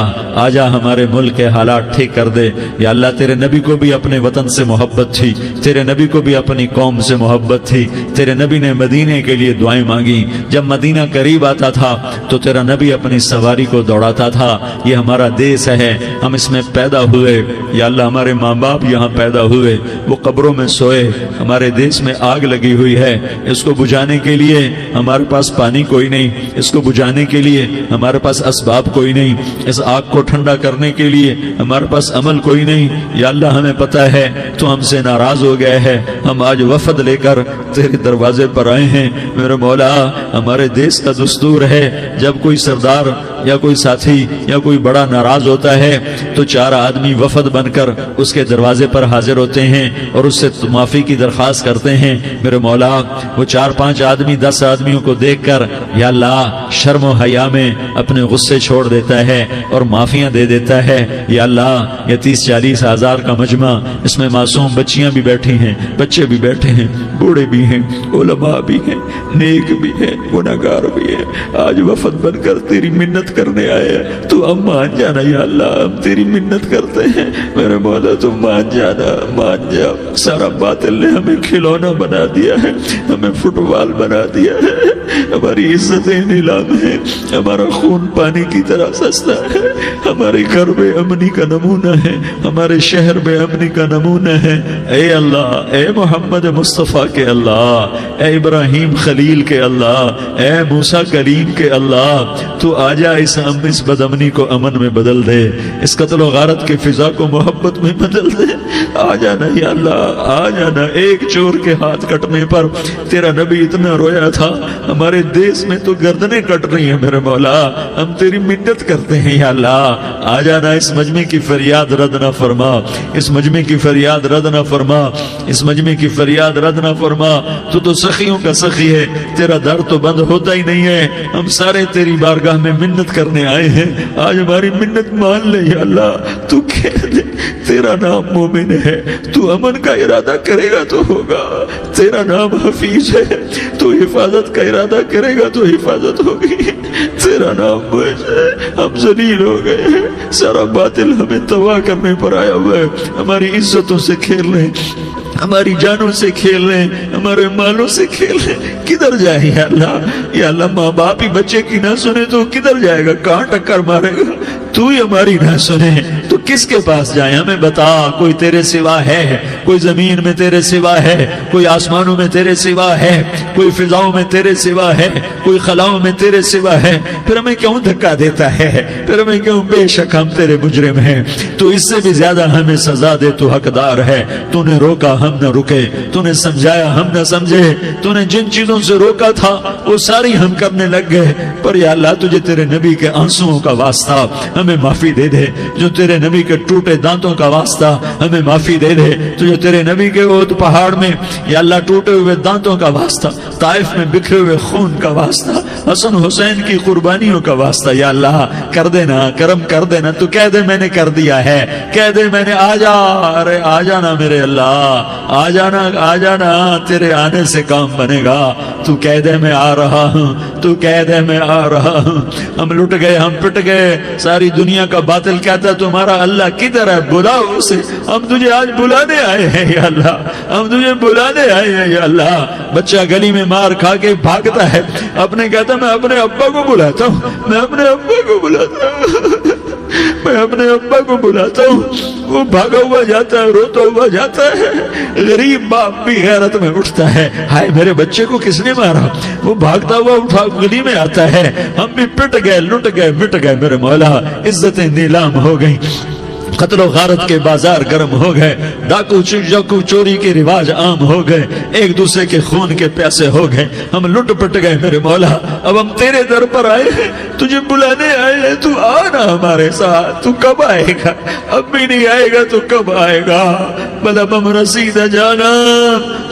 آجا ہمارے ملک کے حالات ٹھیک کر دے۔ یا اللہ تیرے نبی کو بھی اپنے وطن سے محبت تھی، تیرے نبی کو بھی اپنی قوم سے محبت تھی، تیرے نبی نے مدینے کے لیے دعائیں مانگی، جب مدینہ قریب آتا تھا تو تیرا نبی اپنی سواری کو دوڑاتا تھا۔ یہ ہمارا دیس ہے، ہم اس میں پیدا ہوئے، یا اللہ ہمارے ماں باپ یہاں پیدا ہوئے وہ قبروں میں سوئے، ہمارے دیس میں آگ لگی ہوئی ہے، اس کو بجھانے کے لیے ہمارے پاس پانی کوئی نہیں، اس کو بجھانے کے لیے ہمارے پاس اسباب کوئی نہیں، اس آگ کو ٹھنڈا کرنے کے لیے ہمارے پاس عمل کوئی نہیں۔ یا اللہ ہمیں پتہ ہے تو ہم سے ناراض ہو گئے ہے، ہم آج وفد لے کر تیرے دروازے پر آئے ہیں۔ میرے مولا ہمارے دیس کا دستور ہے جب کوئی سردار یا کوئی ساتھی یا کوئی بڑا ناراض ہوتا ہے تو 4 آدمی وفد بن کر اس کے دروازے پر حاضر ہوتے ہیں اور اس سے معافی کی درخواست کرتے ہیں۔ میرے مولا وہ 4-5 آدمی 10 آدمیوں کو دیکھ کر یا اللہ شرم و حیا میں اپنے غصے چھوڑ دیتا ہے اور معافیاں دے دیتا ہے۔ یا اللہ یہ 30-40 ہزار کا مجمع، اس میں معصوم بچیاں بھی بیٹھی ہیں، بچے بھی بیٹھے ہیں، بوڑھے بھی ہیں، علماء بھی ہیں، نیک بھی ہیں، گناہگار بھی ہیں، آج وفد بن کر تیری منت کرنے آئے ہیں، تو ہم مان جانا یا اللہ، ہم تیری منت کرتے ہیں۔ میرے مولا تو مان جانا، مان جا۔ سارا باطل نے ہمیں کھلونا بنا دیا ہے، ہمیں فٹ بال بنا دیا ہے، ہماری عزتیں نیلام ہیں، ہمارا خون پانی کی طرح سستا ہے، ہمارے گھر بے امنی کا نمونہ ہے، ہمارے شہر بے امنی کا نمونہ ہے۔ اے اللہ، اے محمد مصطفیٰ کے اللہ، اے ابراہیم خلیل کے اللہ، اے موسیٰ کلیم کے اللہ، تو آجا اس بد امنی کو امن میں بدل دے، اس قتل و غارت کے فضا کو محبت میں بدل دے۔ آ جانا یا اللہ، آ جانا۔ ایک چور کے ہاتھ کٹنے پر تیرا نبی اتنا رویا تھا، ہمارے دیس میں تو گردنیں کٹ رہی ہیں۔ میرے مولا ہم تیری منت کرتے ہیں یا اللہ، آ جانا، اس مجمع کی فریاد رد نہ فرما، اس مجمع کی فریاد رد نہ فرما، اس مجمع کی فریاد رد نہ فرما۔ تو سخیوں کا سخی ہے، تیرا در تو بند ہوتا ہی نہیں ہے، ہم سارے تیری بارگاہ میں منت کرنے آئے ہیں، آج ہماری منت مان لے یا اللہ۔ تو کہہ دے تیرا نام مومن ہے، تو امن کا ارادہ کرے گا تو ہوگا، تیرا نام حفیظ ہے، تو حفاظت کا ارادہ کرے گا تو حفاظت ہوگی، تیرا نام موج ہے۔ ہم ذلیل ہو گئے ہیں، سارا باطل ہمیں تباہ کرنے پر آیا ہوا ہے، ہماری عزتوں سے کھیل رہے ہیں، ہماری جانوں سے کھیل رہے ہیں، ہمارے مالوں سے کھیل رہے ہیں۔ کدھر جائے یا اللہ؟ یا اللہ ماں باپ ہی بچے کی نہ سنے تو کدھر جائے گا؟ کہاں ٹکر مارے گا؟ تو ہی ہماری نہ سنے تو کس کے پاس جائیں؟ ہمیں بتا، کوئی تیرے سوا ہے؟ کوئی زمین میں تیرے سوا ہے؟ کوئی آسمانوں میں تیرے سوا ہے؟ کوئی فضاؤں میں تیرے سوا ہے؟ کوئی خلاؤں میں تیرے سوا ہے؟ پھر ہمیں کیوں دھکا دیتا ہے؟ پھر ہمیں کیوں؟ بے شک ہم تیرے مجرم ہیں، تو اس سے بھی زیادہ ہمیں سزا دے، تو حقدار ہے۔ تو نے روکا ہم نہ رکے، تو نے سمجھایا ہم نہ سمجھے، تو نے جن چیزوں سے روکا تھا وہ ساری ہم کرنے لگ گئے، پر یا اللہ تجھے تیرے نبی کے آنسوؤں کا واسطہ ہمیں معافی دے دے، جو تیرے نبی کے ٹوٹے دانتوں کا واسطہ ہمیں معافی دے دے، تو جو تیرے نبی کے احد پہاڑ میں یا اللہ ٹوٹے ہوئے دانتوں کا واسطہ، طائف میں بکھرے ہوئے خون کا واسطہ، حسن حسین کی قربانیوں کا واسطہ، یا اللہ کر دینا، کرم کر دینا۔ تو کہہ دے میں نے کر دیا ہے، کہہ دے میں نے، آ جا، ارے آ جانا میرے اللہ، آ جانا، آ جانا، تیرے آنے سے کام بنے گا۔ تو کہہ دے میں آ رہا ہوں، تو کہہ دے میں آ رہا ہوں۔ ہم لٹ گئے، ہم پٹ گئے، ساری دنیا کا باطل کہتا ہے تمہارا اللہ کدھر ہے؟ بلاؤ اسے، ہم تجھے آج بلانے آئے ہیں یا اللہ، ہم تجھے بلانے آئے ہیں یا اللہ۔ بچہ گلی میں مار کھا کے بھاگتا ہے، اپنے کہتا میں اپنے ابا کو بلاتا ہوں، میں اپنے ابا کو بلاتا ہوں، میں اپنے ابا کو بلاتا ہوں، وہ بھاگا ہوا جاتا ہے، روتا ہوا جاتا ہے۔ غریب باپ بھی غیرت میں اٹھتا ہے، ہائے میرے بچے کو کس نے مارا؟ وہ بھاگتا ہوا اٹھا گلی میں آتا ہے، ہم بھی پٹ گئے، لٹ گئے، مٹ گئے۔ میرے مولا عزتیں نیلام ہو گئی، قتل و غارت کے بازار گرم ہو گئے، ڈاکو چوری کے رواج عام ہو گئے، ایک دوسرے کے خون کے پیاسے ہو گئے، ہم لٹ پٹ گئے۔ میرے مولا اب ہم تیرے در پر آئے ہیں، تجھے بلانے آئے ہیں، تو آنا ہمارے ساتھ۔ تو کب آئے گا؟ اب بھی نہیں آئے گا تو کب آئے گا؟ بلبم رسید جانا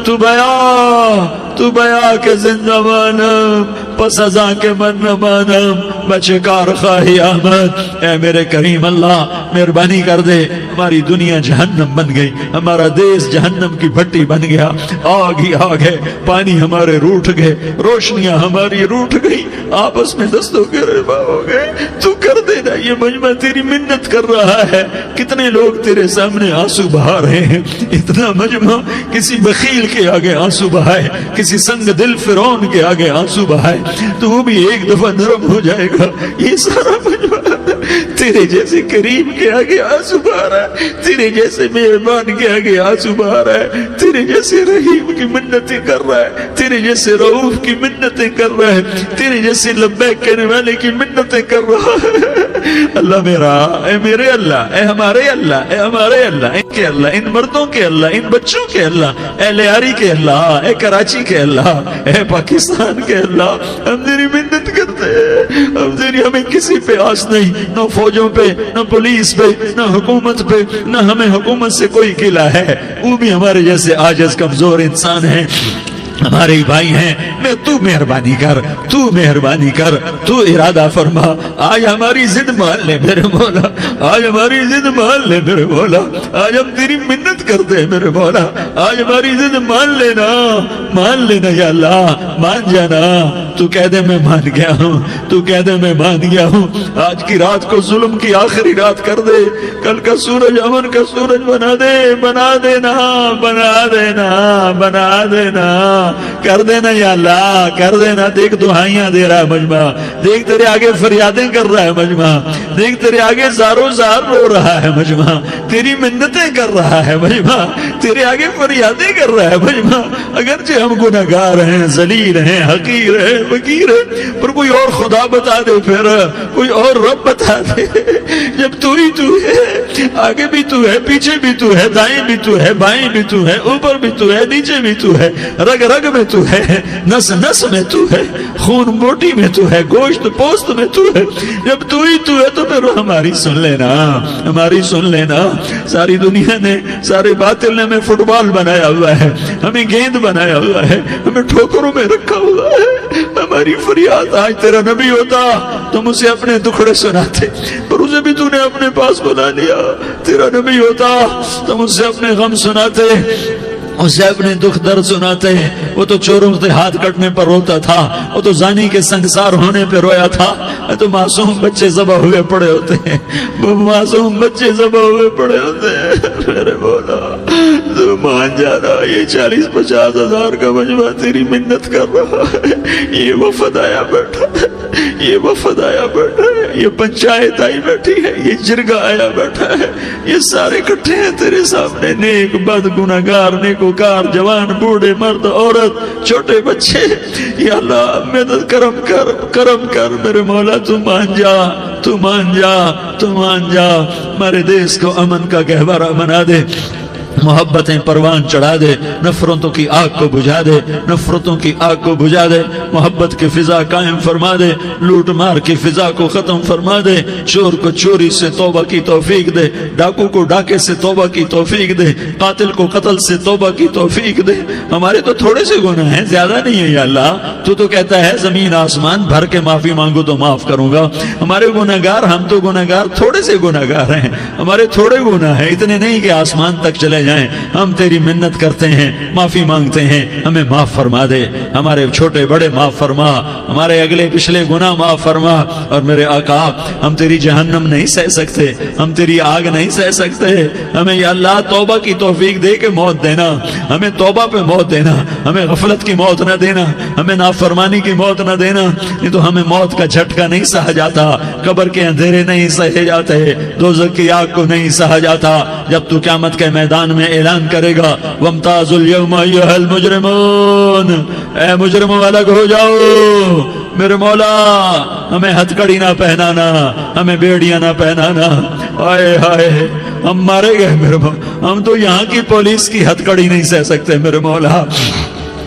تو بیا کے زندہ مانم، پس ازاں کے من نہ مانم، بچے کار خواہی آمد۔ اے میرے کریم اللہ مہربانی کر دے، ہماری دنیا جہنم بن گئی، ہمارا دیس جہنم کی بھٹی بن گیا، آگ ہی آگ ہے، پانی ہمارے روٹھ گئے، روشنیاں ہماری روٹھ گئی، آپس میں دستوں کے ربا ہو گئے۔ تو کر دینا، یہ مجمع تیری منت کر رہا ہے، کتنے لوگ تیرے سامنے آنسو بہا رہے ہیں، اتنا مجمع کسی بخیل کے آگے آنسو بہائے، کسی سنگ دل فرعون کے آگے آنسو بہائے تو وہ بھی ایک دفعہ نرم ہو جائے گا۔ یہ سارا مجمع تیرے جیسے کریم کے آگے آنسو بہا رہا ہے، تیرے جیسے مہربان کے آگے آنسو بہا رہا ہے، تیرے جیسے رحیم کی منتیں کر رہا ہے، تیرے جیسے رؤوف کی منتیں کر رہا ہے، تیرے جیسے لبیک کہنے والے کی منتیں کر رہا ہے۔ اللہ میرا، اے میرے اللہ، اے ہمارے اللہ، اے ہمارے اللہ، ان کے اللہ، ان مردوں کے اللہ، ان بچوں کے اللہ، اے لیاری کے اللہ، اے کراچی کے اللہ، اے پاکستان کے اللہ، ہم تیری منت کرتے ہیں، ہمیں کسی پہ آس نہیں، نہ فوجوں پہ، نہ پولیس پہ، نہ حکومت پہ، نہ ہمیں حکومت سے کوئی قلعہ ہے، وہ بھی ہمارے جیسے عاجز کمزور انسان ہیں، ہمارے بھائی ہیں۔ میں تو مہربانی کر، تو مہربانی کر، تو ارادہ فرما، آج ہماری ضد مان لے میرے مولا، آج ہماری ضد مان لے میرے مولا، آج ہم تیری منت کرتے ہیں میرے مولا، آج ہماری ضد مان لینا، مان لینا یا اللہ، مان جانا، تو کہہ دے میں مان گیا ہوں، تو کہہ دے میں مان گیا ہوں، آج کی رات کو ظلم کی آخری رات کر دے، کل کا سورج امن کا سورج بنا دے، بنا دینا، بنا دینا، بنا دینا، کر دینا یا اللہ، کر دینا۔ دیکھ دعائیاں دے رہا ہے مجمع، دیکھ تیرے آگے فریادیں کر رہا ہے مجمع، دیکھ تیرے آگے زارو زار رو رہا ہے مجمع، تیری منتیں کر رہا ہے مجمع، تیرے آگے فریادیں کر رہا ہے مجمع۔ اگرچہ ہم گناہگار ہیں، ذلیل ہیں، حقیر ہیں، فقیر ہیں، پر کوئی اور خدا بتا دے، پھر کوئی اور رب بتا دے، جب تو ہی تو ہے، آگے بھی تو ہے، پیچھے بھی تو ہے، دائیں بھی تو ہے، بائیں بھی تو ہے، اوپر بھی تو ہے، نیچے بھی تو ہے، رگ رگ میں تو ہے، نس نس میں تو ہے، خون بوٹی میں تو ہے، گوشت پوست میں تو ہے، جب تو ہی تو ہے تو پھر ہماری سن لینا، ہماری سن لینا۔ ساری دنیا نے، سارے باطل نے ہمیں فٹ بال بنایا ہوا ہے، ہمیں گیند بنایا ہوا ہے، ہمیں ٹھوکروں میں رکھا ہوا ہے، ہماری فریاد آج تیرا نبی ہوتا تم اسے اپنے دکھڑے سناتے، پر اسے بھی تو نے اپنے پاس بنا لیا، تیرا نبی ہوتا تم اسے اپنے غم سناتے، اسے اپنے دکھ درد سناتے۔ وہ تو چوروں کے ہاتھ کٹنے پر روتا تھا، وہ تو زانی کے سنگسار ہونے پہ رویا تھا، تو معصوم بچے ذبح ہوئے پڑے ہوتے ہیں، وہ معصوم بچے ذبح ہوئے پڑے ہوتے ہیں۔ میرے مولا تو مان جانا، یہ 40-50 ہزار کا مجمع تیری منت کر رہا ہے، یہ وفد آیا بیٹھا ہے، یہ وفد آیا بیٹھا ہے، یہ پنچایت آئی بیٹھی ہے، یہ جرگہ آیا بیٹھا ہے، یہ سارے اکٹھے ہیں تیرے سامنے، نیک بد گناہگار نیکوکار، جوان بوڑھے مرد عورت چھوٹے بچے۔ یا اللہ مدد کرم کر، کرم کر میرے مولا، تو مان جا، تو مان جا، تو مان جا، ہمارے دیس کو امن کا گہوارہ بنا دے، محبتیں پروان چڑھا دے، نفرتوں کی آگ کو بجھا دے، نفرتوں کی آگ کو بجھا دے، محبت کی فضا قائم فرما دے، لوٹ مار کی فضا کو ختم فرما دے، چور کو چوری سے توبہ کی توفیق دے، ڈاکو کو ڈاکے سے توبہ کی توفیق دے، قاتل کو قتل سے توبہ کی توفیق دے۔ ہمارے تو تھوڑے سے گناہ ہیں، زیادہ نہیں ہے یا اللہ، تو کہتا ہے زمین آسمان بھر کے معافی مانگو تو معاف کروں گا۔ ہمارے گناہگار، ہم تو گناہگار تھوڑے سے گناہگار ہیں، ہمارے تھوڑے گناہ ہیں، اتنے نہیں کہ آسمان تک چلے جائیں۔ ہم تیری منت کرتے ہیں، معافی مانگتے ہیں، ہمیں معاف فرما دے، ہمارے چھوٹے بڑے معاف فرما، ہمارے اگلے پچھلے گناہ معاف فرما۔ اور میرے آقا ہم تیری جہنم نہیں سہ سکتے، ہم تیری آگ نہیں سہ سکتے، ہمیں یا اللہ توبہ کی توفیق دے کے موت دینا، ہمیں توبہ پہ موت دینا، ہمیں غفلت کی موت نہ دینا، ہمیں نافرمانی کی موت نہ دینا، نہیں تو ہمیں موت کا جھٹکا نہیں سہا جاتا، قبر کے اندھیرے نہیں سہے جاتے، دوزخ کی آگ کو نہیں سہا جاتا۔ جب تو قیامت کے میدان میں اعلان کرے گا وَامْتَازُوا الْيَوْمَ أَيُّهَا الْمُجْرِمُونَ، اے مجرموں الگ ہو جاؤ، میرے مولا ہمیں ہتھ کڑی نہ پہنانا، ہمیں بیڑیاں نہ پہنانا، آئے ہائے ہم مارے گئے میرے مولا، ہم تو یہاں کی پولیس کی ہتھ کڑی نہیں سہ سکتے میرے مولا،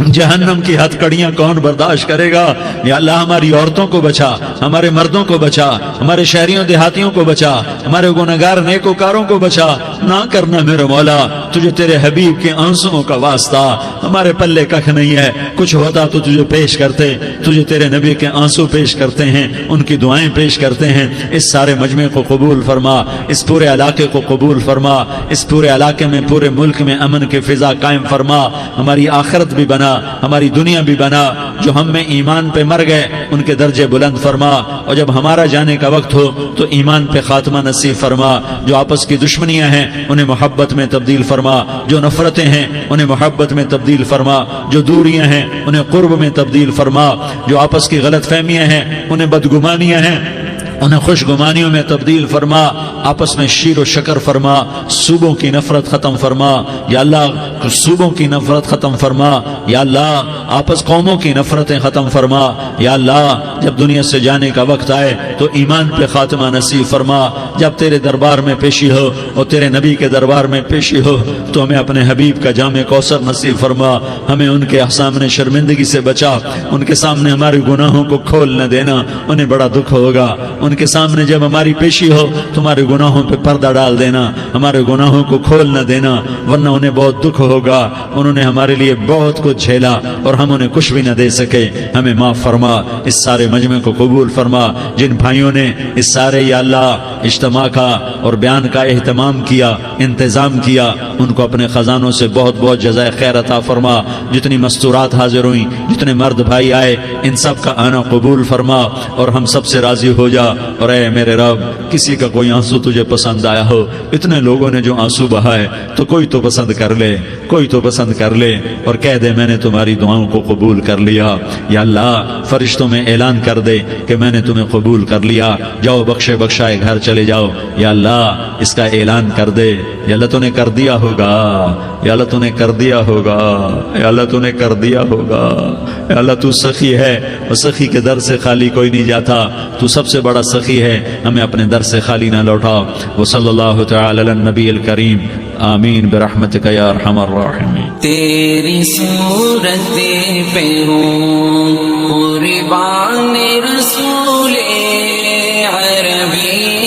جہنم کی ہتھ کڑیاں کون برداشت کرے گا؟ یا اللہ ہماری عورتوں کو بچا، ہمارے مردوں کو بچا، ہمارے شہریوں دیہاتیوں کو بچا، ہمارے گنہگار نیکوکاروں کو بچا، نہ کرنا میرے مولا، تجھے تیرے حبیب کے آنسوؤں کا واسطہ، ہمارے پلے ککھ نہیں ہے، کچھ ہوتا تو تجھے پیش کرتے، تجھے تیرے نبی کے آنسو پیش کرتے ہیں، ان کی دعائیں پیش کرتے ہیں۔ اس سارے مجمع کو قبول فرما، اس پورے علاقے کو قبول فرما، اس پورے علاقے میں، پورے ملک میں امن کی فضا قائم فرما، ہماری آخرت بھی بنا، ہماری دنیا بھی بنا، جو ہم میں ایمان پہ مر گئے ان کے درجے بلند فرما، اور جب ہمارا جانے کا وقت ہو تو ایمان پہ خاتمہ نصیب فرما، جو آپس کی دشمنیاں ہیں انہیں محبت میں تبدیل فرما، جو نفرتیں ہیں انہیں محبت میں تبدیل فرما، جو دوریاں ہیں انہیں قرب میں تبدیل فرما، جو آپس کی غلط فہمیاں ہیں انہیں بدگمانیاں ہیں انہیں خوشگمانیوں میں تبدیل فرما، آپس میں شیر و شکر فرما، صوبوں کی نفرت ختم فرما یا اللہ، صوبوں کی نفرت ختم فرما یا اللہ، آپس قوموں کی نفرتیں ختم فرما یا اللہ، جب دنیا سے جانے کا وقت آئے تو ایمان پہ خاتمہ نصیب فرما، جب تیرے دربار میں پیشی ہو اور تیرے نبی کے دربار میں پیشی ہو تو ہمیں اپنے حبیب کا جامع کوثر نصیب فرما، ہمیں ان کے سامنے شرمندگی سے بچا، ان کے سامنے ہمارے گناہوں کو کھول نہ دینا، انہیں بڑا دکھ ہوگا، ان کے سامنے جب ہماری پیشی ہو تمہارے گناہوں پہ پردہ ڈال دینا، ہمارے گناہوں کو کھول نہ دینا، ورنہ انہیں بہت دکھ ہوگا، انہوں نے ہمارے لیے بہت کچھ جھیلا اور ہم انہیں کچھ بھی نہ دے سکے، ہمیں معاف فرما، اس سارے مجمع کو قبول فرما، جن بھائیوں نے اس سارے یا اللہ اجتماع کا اور بیان کا اہتمام کیا، انتظام کیا، ان کو اپنے خزانوں سے بہت بہت جزائے خیر عطا فرما، جتنی مستورات حاضر ہوئیں، جتنے مرد بھائی آئے، ان سب کا آنا قبول فرما اور ہم سب سے راضی ہو جا، اور اے میرے رب، کسی کا کوئی آنسو تجھے پسند آیا ہو، اتنے لوگوں نے جو آنسو بہائے تو کوئی تو پسند کر لے، کوئی تو پسند کر لے اور کہہ دے میں نے تمہاری دعاؤں کو قبول کر لیا، یا اللہ فرشتوں میں اعلان کر دے کہ میں نے تمہیں قبول کر لیا، جاؤ بخشے بخشائے گھر چلے جاؤ، یا اللہ اس کا اعلان کر دے، یا اللہ تو نے کر دیا ہوگا، یا اللہ تو نے کر دیا ہوگا، یا اللہ تو نے کر دیا ہوگا، یا اللہ تو سخی ہے اور سخی کے در سے خالی کوئی نہیں جاتا، تو سب سے بڑا سخی ہے، ہمیں اپنے در سے خالی نہ لوٹا، وصلی اللہ تعالی علی النبی الکریم، آمین برحمتک یا ارحم الراحمین۔ تیری صورت پہ ہوں قربان رسول عربی